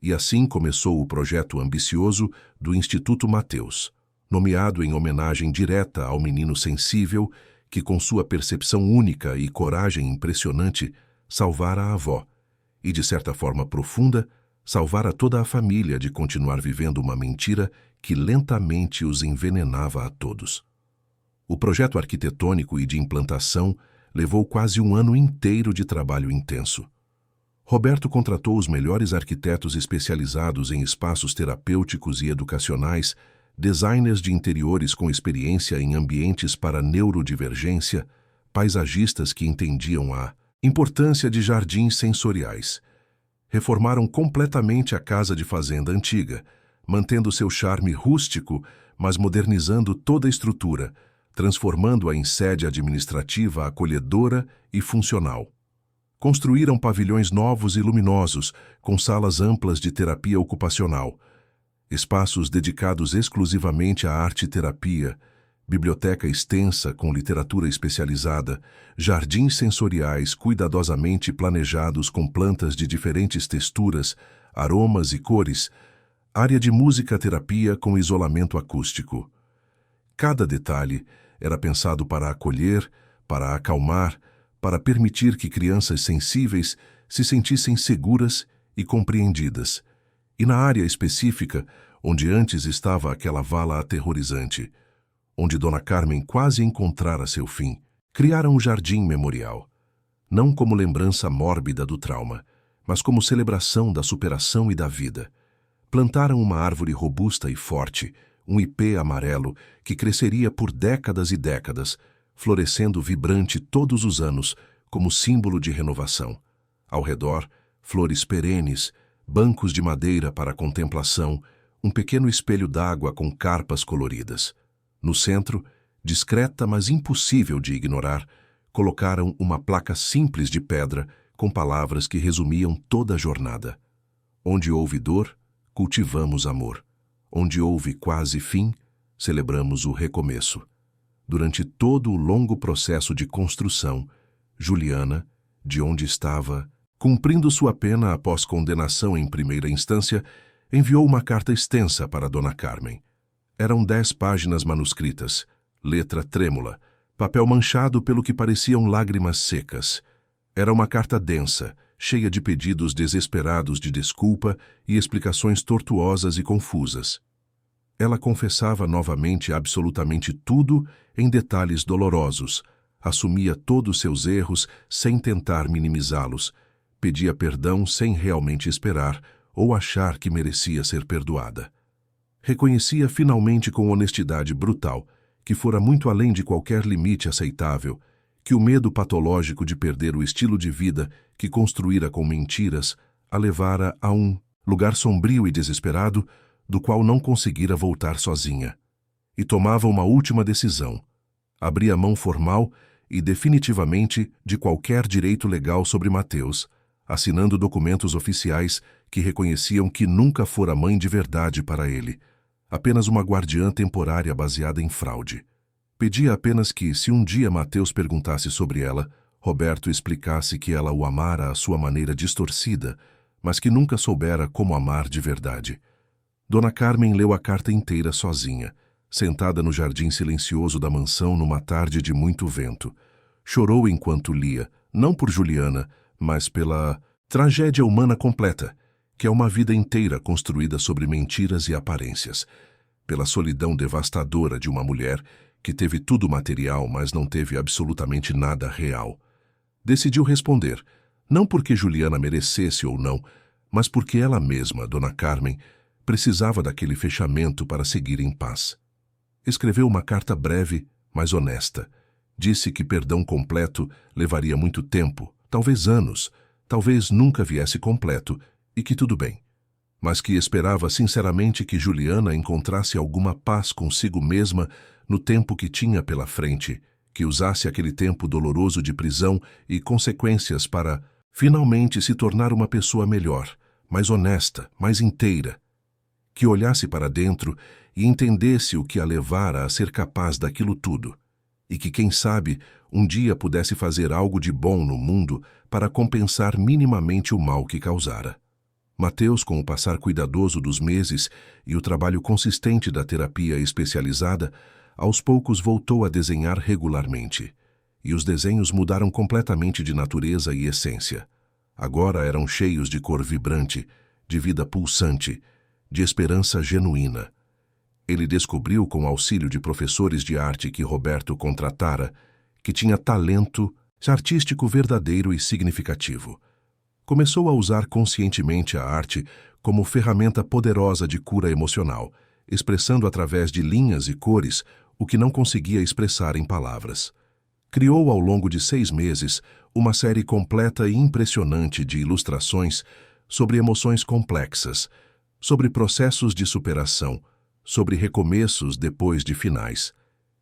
E assim começou o projeto ambicioso do Instituto Mateus, nomeado em homenagem direta ao menino sensível que, com sua percepção única e coragem impressionante, salvara a avó e, de certa forma profunda, salvara toda a família de continuar vivendo uma mentira que lentamente os envenenava a todos. O projeto arquitetônico e de implantação levou quase um ano inteiro de trabalho intenso. Roberto contratou os melhores arquitetos especializados em espaços terapêuticos e educacionais, designers de interiores com experiência em ambientes para neurodivergência, paisagistas que entendiam a importância de jardins sensoriais. Reformaram completamente a casa de fazenda antiga, mantendo seu charme rústico, mas modernizando toda a estrutura, transformando-a em sede administrativa acolhedora e funcional. Construíram pavilhões novos e luminosos, com salas amplas de terapia ocupacional, espaços dedicados exclusivamente à arte-terapia, biblioteca extensa com literatura especializada, jardins sensoriais cuidadosamente planejados com plantas de diferentes texturas, aromas e cores, área de música-terapia com isolamento acústico. Cada detalhe era pensado para acolher, para acalmar, para permitir que crianças sensíveis se sentissem seguras e compreendidas. E na área específica, onde antes estava aquela vala aterrorizante, onde Dona Carmen quase encontrara seu fim, criaram o Jardim Memorial, não como lembrança mórbida do trauma, mas como celebração da superação e da vida. Plantaram uma árvore robusta e forte, um ipê amarelo que cresceria por décadas e décadas, florescendo vibrante todos os anos como símbolo de renovação. Ao redor, flores perenes, bancos de madeira para contemplação, um pequeno espelho d'água com carpas coloridas. No centro, discreta mas impossível de ignorar, colocaram uma placa simples de pedra com palavras que resumiam toda a jornada. Onde houve dor, cultivamos amor. Onde houve quase fim, celebramos o recomeço. Durante todo o longo processo de construção, Juliana, de onde estava, cumprindo sua pena após condenação em primeira instância, enviou uma carta extensa para Dona Carmen. Eram 10 páginas manuscritas, letra trêmula, papel manchado pelo que pareciam lágrimas secas. Era uma carta densa, cheia de pedidos desesperados de desculpa e explicações tortuosas e confusas. Ela confessava novamente absolutamente tudo em detalhes dolorosos, assumia todos seus erros sem tentar minimizá-los, pedia perdão sem realmente esperar ou achar que merecia ser perdoada. Reconhecia finalmente com honestidade brutal que fora muito além de qualquer limite aceitável, que o medo patológico de perder o estilo de vida que construíra com mentiras a levara a um lugar sombrio e desesperado do qual não conseguira voltar sozinha. E tomava uma última decisão. Abria mão formal e definitivamente de qualquer direito legal sobre Mateus, assinando documentos oficiais que reconheciam que nunca fora mãe de verdade para ele, apenas uma guardiã temporária baseada em fraude. Pedia apenas que, se um dia Mateus perguntasse sobre ela, Roberto explicasse que ela o amara à sua maneira distorcida, mas que nunca soubera como amar de verdade. Dona Carmen leu a carta inteira sozinha, sentada no jardim silencioso da mansão numa tarde de muito vento, Chorou enquanto lia, não por Juliana, mas pela tragédia humana completa, que é uma vida inteira construída sobre mentiras e aparências, pela solidão devastadora de uma mulher que teve tudo material, mas não teve absolutamente nada real. Decidiu responder, não porque Juliana merecesse ou não, mas porque ela mesma, Dona Carmen, precisava daquele fechamento para seguir em paz. Escreveu uma carta breve, mas honesta. Disse que perdão completo levaria muito tempo, talvez anos, talvez nunca viesse completo, e que tudo bem. Mas que esperava sinceramente que Juliana encontrasse alguma paz consigo mesma no tempo que tinha pela frente, que usasse aquele tempo doloroso de prisão e consequências para, finalmente, se tornar uma pessoa melhor, mais honesta, mais inteira, que olhasse para dentro e entendesse o que a levara a ser capaz daquilo tudo, e que, quem sabe, um dia pudesse fazer algo de bom no mundo para compensar minimamente o mal que causara. Mateus, com o passar cuidadoso dos meses e o trabalho consistente da terapia especializada, aos poucos voltou a desenhar regularmente. E os desenhos mudaram completamente de natureza e essência. Agora eram cheios de cor vibrante, de vida pulsante, de esperança genuína. Ele descobriu, com o auxílio de professores de arte que Roberto contratara, que tinha talento artístico verdadeiro e significativo. Começou a usar conscientemente a arte como ferramenta poderosa de cura emocional, expressando através de linhas e cores o que não conseguia expressar em palavras. Criou ao longo de 6 meses uma série completa e impressionante de ilustrações sobre emoções complexas, sobre processos de superação, sobre recomeços depois de finais.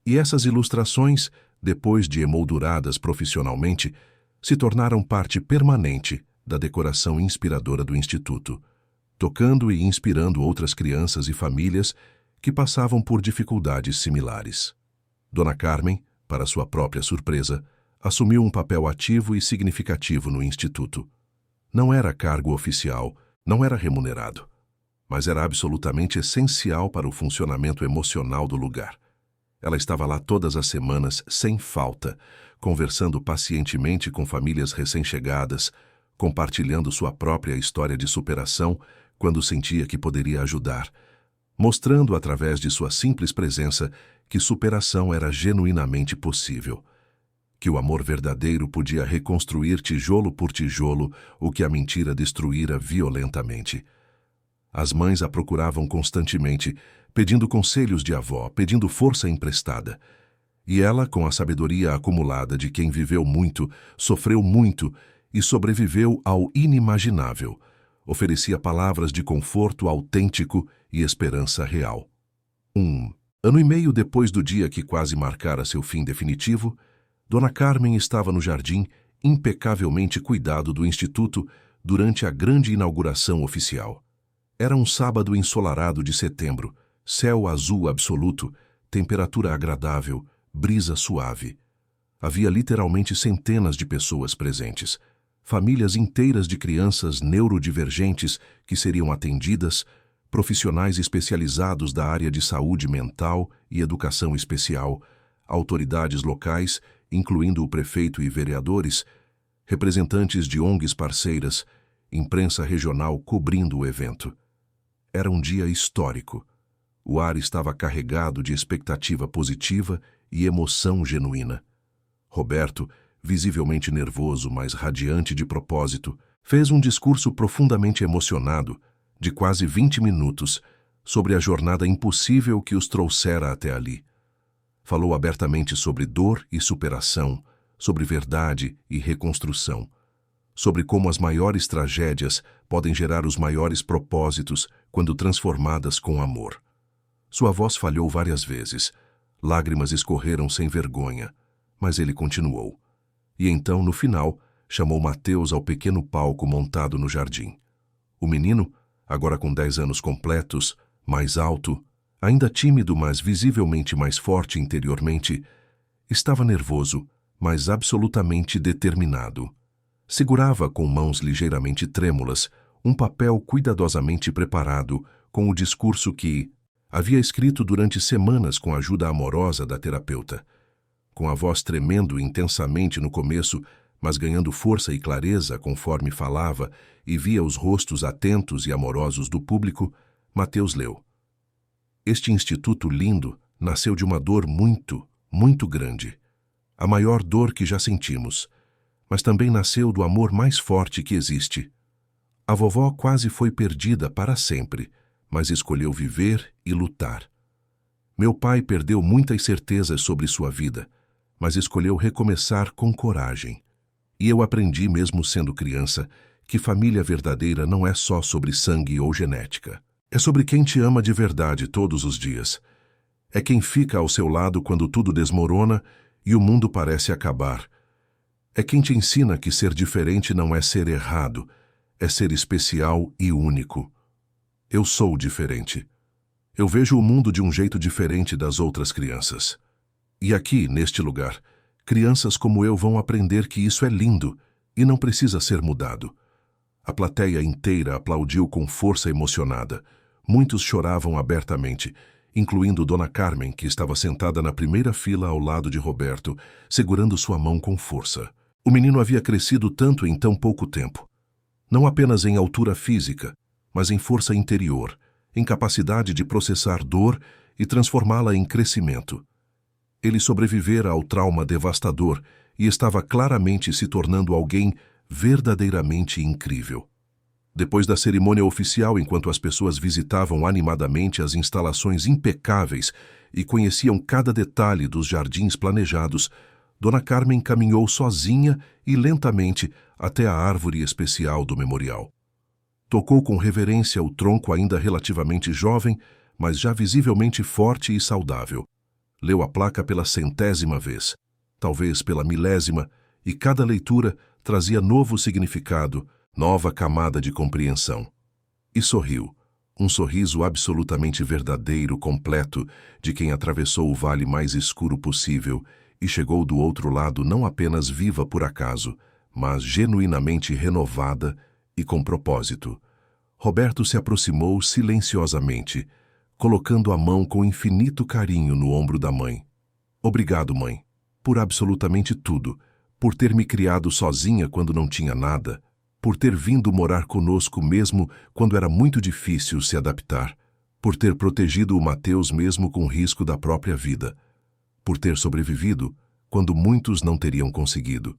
E essas ilustrações, depois de emolduradas profissionalmente, se tornaram parte permanente da decoração inspiradora do Instituto, tocando e inspirando outras crianças e famílias que passavam por dificuldades similares. Dona Carmen, para sua própria surpresa, assumiu um papel ativo e significativo no Instituto. Não era cargo oficial, não era remunerado, mas era absolutamente essencial para o funcionamento emocional do lugar. Ela estava lá todas as semanas, sem falta, conversando pacientemente com famílias recém-chegadas, compartilhando sua própria história de superação quando sentia que poderia ajudar, mostrando através de sua simples presença que superação era genuinamente possível, que o amor verdadeiro podia reconstruir tijolo por tijolo o que a mentira destruíra violentamente. As mães a procuravam constantemente, pedindo conselhos de avó, pedindo força emprestada. E ela, com a sabedoria acumulada de quem viveu muito, sofreu muito e sobreviveu ao inimaginável, oferecia palavras de conforto autêntico e esperança real. 1 ano e meio depois do dia que quase marcara seu fim definitivo, Dona Carmen estava no jardim, impecavelmente cuidado do Instituto, durante a grande inauguração oficial. Era um sábado ensolarado de setembro, céu azul absoluto, temperatura agradável, brisa suave. Havia literalmente centenas de pessoas presentes, famílias inteiras de crianças neurodivergentes que seriam atendidas, profissionais especializados da área de saúde mental e educação especial, autoridades locais, incluindo o prefeito e vereadores, representantes de ONGs parceiras, imprensa regional cobrindo o evento. Era um dia histórico. O ar estava carregado de expectativa positiva e emoção genuína. Roberto, visivelmente nervoso, mas radiante de propósito, fez um discurso profundamente emocionado, de quase 20 minutos, sobre a jornada impossível que os trouxera até ali. Falou abertamente sobre dor e superação, sobre verdade e reconstrução, sobre como as maiores tragédias podem gerar os maiores propósitos quando transformadas com amor. Sua voz falhou várias vezes, lágrimas escorreram sem vergonha, mas ele continuou. E então, no final, chamou Mateus ao pequeno palco montado no jardim. O menino, agora com 10 anos completos, mais alto, ainda tímido, mas visivelmente mais forte interiormente, estava nervoso, mas absolutamente determinado. Segurava com mãos ligeiramente trêmulas um papel cuidadosamente preparado com o discurso que havia escrito durante semanas com a ajuda amorosa da terapeuta. com a voz tremendo intensamente no começo, mas ganhando força e clareza conforme falava e via os rostos atentos e amorosos do público, Mateus leu: Este instituto lindo nasceu de uma dor muito, muito grande. A maior dor que já sentimos, mas também nasceu do amor mais forte que existe. A vovó quase foi perdida para sempre, mas escolheu viver e lutar. Meu pai perdeu muitas certezas sobre sua vida, mas escolheu recomeçar com coragem. E eu aprendi, mesmo sendo criança, que família verdadeira não é só sobre sangue ou genética. É sobre quem te ama de verdade todos os dias. É quem fica ao seu lado quando tudo desmorona e o mundo parece acabar. É quem te ensina que ser diferente não é ser errado, é ser especial e único. Eu sou diferente. Eu vejo o mundo de um jeito diferente das outras crianças. E aqui, neste lugar, crianças como eu vão aprender que isso é lindo e não precisa ser mudado. A plateia inteira aplaudiu com força emocionada. Muitos choravam abertamente, incluindo Dona Carmen, que estava sentada na primeira fila ao lado de Roberto, segurando sua mão com força. O menino havia crescido tanto em tão pouco tempo. Não apenas em altura física, mas em força interior, em capacidade de processar dor e transformá-la em crescimento. Ele sobrevivera ao trauma devastador e estava claramente se tornando alguém verdadeiramente incrível. Depois da cerimônia oficial, enquanto as pessoas visitavam animadamente as instalações impecáveis e conheciam cada detalhe dos jardins planejados, Dona Carmen caminhou sozinha e lentamente até a árvore especial do memorial. Tocou com reverência o tronco ainda relativamente jovem, mas já visivelmente forte e saudável. Leu a placa pela 100ª vez, talvez pela 1000ª, e cada leitura trazia novo significado, nova camada de compreensão. E sorriu, um sorriso absolutamente verdadeiro, completo, de quem atravessou o vale mais escuro possível e chegou do outro lado não apenas viva por acaso, mas genuinamente renovada e com propósito. Roberto se aproximou silenciosamente, colocando a mão com infinito carinho no ombro da mãe. Obrigado, mãe, por absolutamente tudo, por ter me criado sozinha quando não tinha nada, por ter vindo morar conosco mesmo quando era muito difícil se adaptar, por ter protegido o Mateus mesmo com risco da própria vida, por ter sobrevivido quando muitos não teriam conseguido.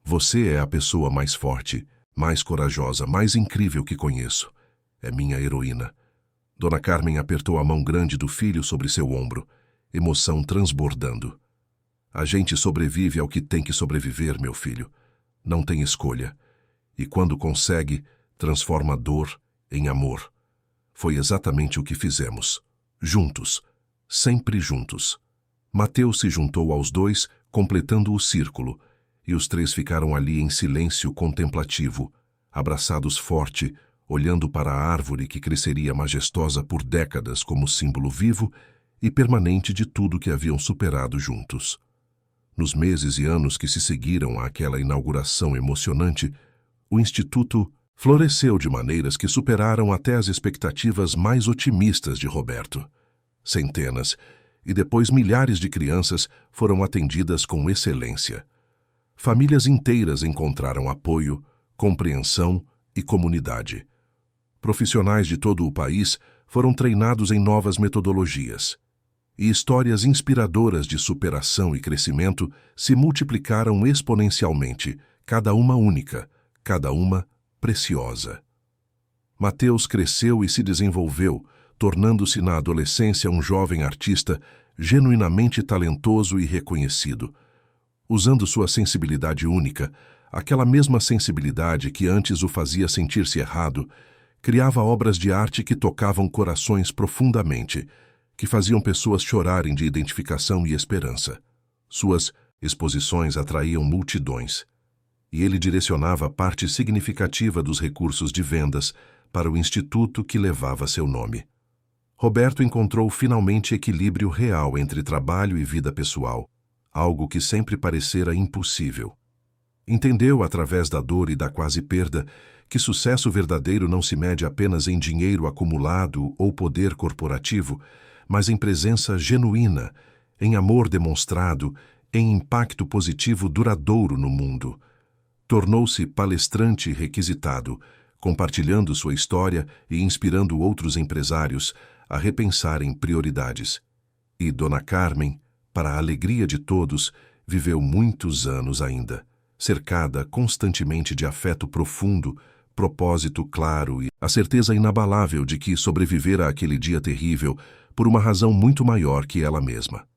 Você é a pessoa mais forte, mais corajosa, mais incrível que conheço. É minha heroína. Dona Carmen apertou a mão grande do filho sobre seu ombro, emoção transbordando. A gente sobrevive ao que tem que sobreviver, meu filho. Não tem escolha. E quando consegue, transforma dor em amor. Foi exatamente o que fizemos. Juntos. Sempre juntos. Mateus se juntou aos dois, completando o círculo, e os três ficaram ali em silêncio contemplativo, abraçados forte, olhando para a árvore que cresceria majestosa por décadas como símbolo vivo e permanente de tudo que haviam superado juntos. Nos meses e anos que se seguiram àquela inauguração emocionante, o Instituto floresceu de maneiras que superaram até as expectativas mais otimistas de Roberto. Centenas, e depois milhares de crianças foram atendidas com excelência. Famílias inteiras encontraram apoio, compreensão e comunidade. Profissionais de todo o país foram treinados em novas metodologias. E histórias inspiradoras de superação e crescimento se multiplicaram exponencialmente, cada uma única, cada uma preciosa. Mateus cresceu e se desenvolveu, tornando-se na adolescência um jovem artista genuinamente talentoso e reconhecido. Usando sua sensibilidade única, aquela mesma sensibilidade que antes o fazia sentir-se errado, criava obras de arte que tocavam corações profundamente, que faziam pessoas chorarem de identificação e esperança. Suas exposições atraíam multidões, e ele direcionava parte significativa dos recursos de vendas para o instituto que levava seu nome. Roberto encontrou finalmente equilíbrio real entre trabalho e vida pessoal, algo que sempre parecera impossível. Entendeu, através da dor e da quase perda, que sucesso verdadeiro não se mede apenas em dinheiro acumulado ou poder corporativo, mas em presença genuína, em amor demonstrado, em impacto positivo duradouro no mundo. Tornou-se palestrante requisitado, compartilhando sua história e inspirando outros empresários a repensarem prioridades. E Dona Carmen, para a alegria de todos, viveu muitos anos ainda, cercada constantemente de afeto profundo, propósito claro e a certeza inabalável de que sobrevivera àquele dia terrível por uma razão muito maior que ela mesma.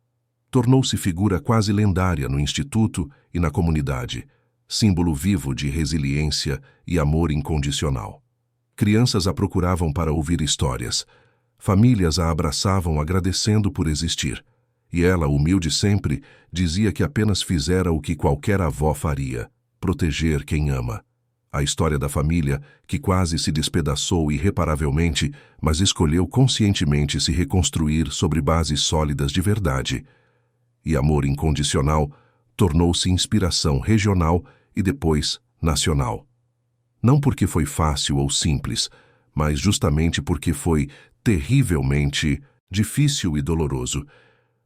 Tornou-se figura quase lendária no Instituto e na comunidade, símbolo vivo de resiliência e amor incondicional. Crianças a procuravam para ouvir histórias, famílias a abraçavam agradecendo por existir, e ela, humilde sempre, dizia que apenas fizera o que qualquer avó faria, proteger quem ama. A história da família, que quase se despedaçou irreparavelmente, mas escolheu conscientemente se reconstruir sobre bases sólidas de verdade. E amor incondicional tornou-se inspiração regional e depois nacional. Não porque foi fácil ou simples, mas justamente porque foi terrivelmente difícil e doloroso,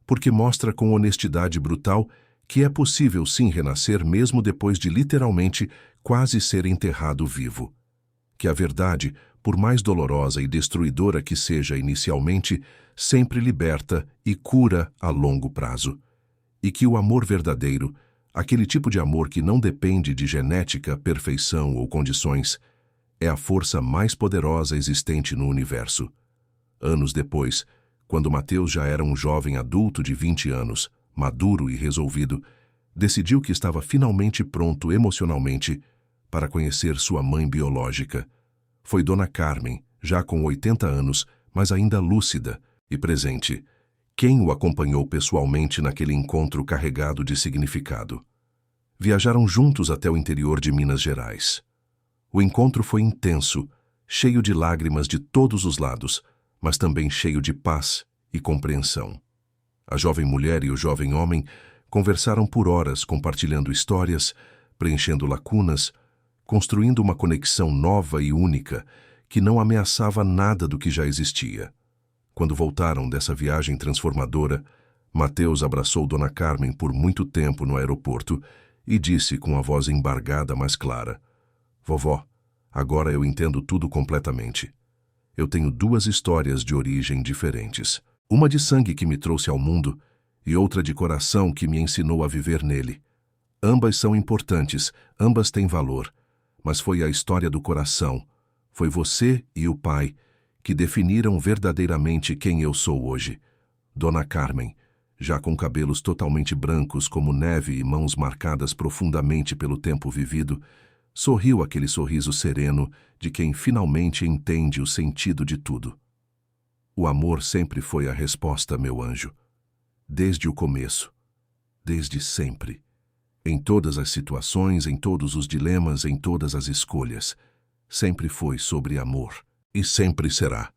porque mostra com honestidade brutal que é possível sim renascer mesmo depois de literalmente quase ser enterrado vivo. Que a verdade, por mais dolorosa e destruidora que seja inicialmente, sempre liberta e cura a longo prazo. E que o amor verdadeiro, aquele tipo de amor que não depende de genética, perfeição ou condições, é a força mais poderosa existente no universo. Anos depois, quando Mateus já era um jovem adulto de 20 anos, maduro e resolvido, decidiu que estava finalmente pronto emocionalmente para conhecer sua mãe biológica. Foi Dona Carmen, já com 80 anos, mas ainda lúcida e presente, quem o acompanhou pessoalmente naquele encontro carregado de significado. Viajaram juntos até o interior de Minas Gerais. O encontro foi intenso, cheio de lágrimas de todos os lados, mas também cheio de paz e compreensão. A jovem mulher e o jovem homem conversaram por horas, compartilhando histórias, preenchendo lacunas, construindo uma conexão nova e única que não ameaçava nada do que já existia. Quando voltaram dessa viagem transformadora, Mateus abraçou Dona Carmen por muito tempo no aeroporto e disse com a voz embargada mas clara: "Vovó, agora eu entendo tudo completamente. Eu tenho duas histórias de origem diferentes. Uma de sangue que me trouxe ao mundo e outra de coração que me ensinou a viver nele. Ambas são importantes, ambas têm valor, mas foi a história do coração, foi você e o pai que definiram verdadeiramente quem eu sou hoje." Dona Carmen, já com cabelos totalmente brancos como neve e mãos marcadas profundamente pelo tempo vivido, sorriu aquele sorriso sereno de quem finalmente entende o sentido de tudo. "O amor sempre foi a resposta, meu anjo. Desde o começo. Desde sempre. Em todas as situações, em todos os dilemas, em todas as escolhas. Sempre foi sobre amor. E sempre será."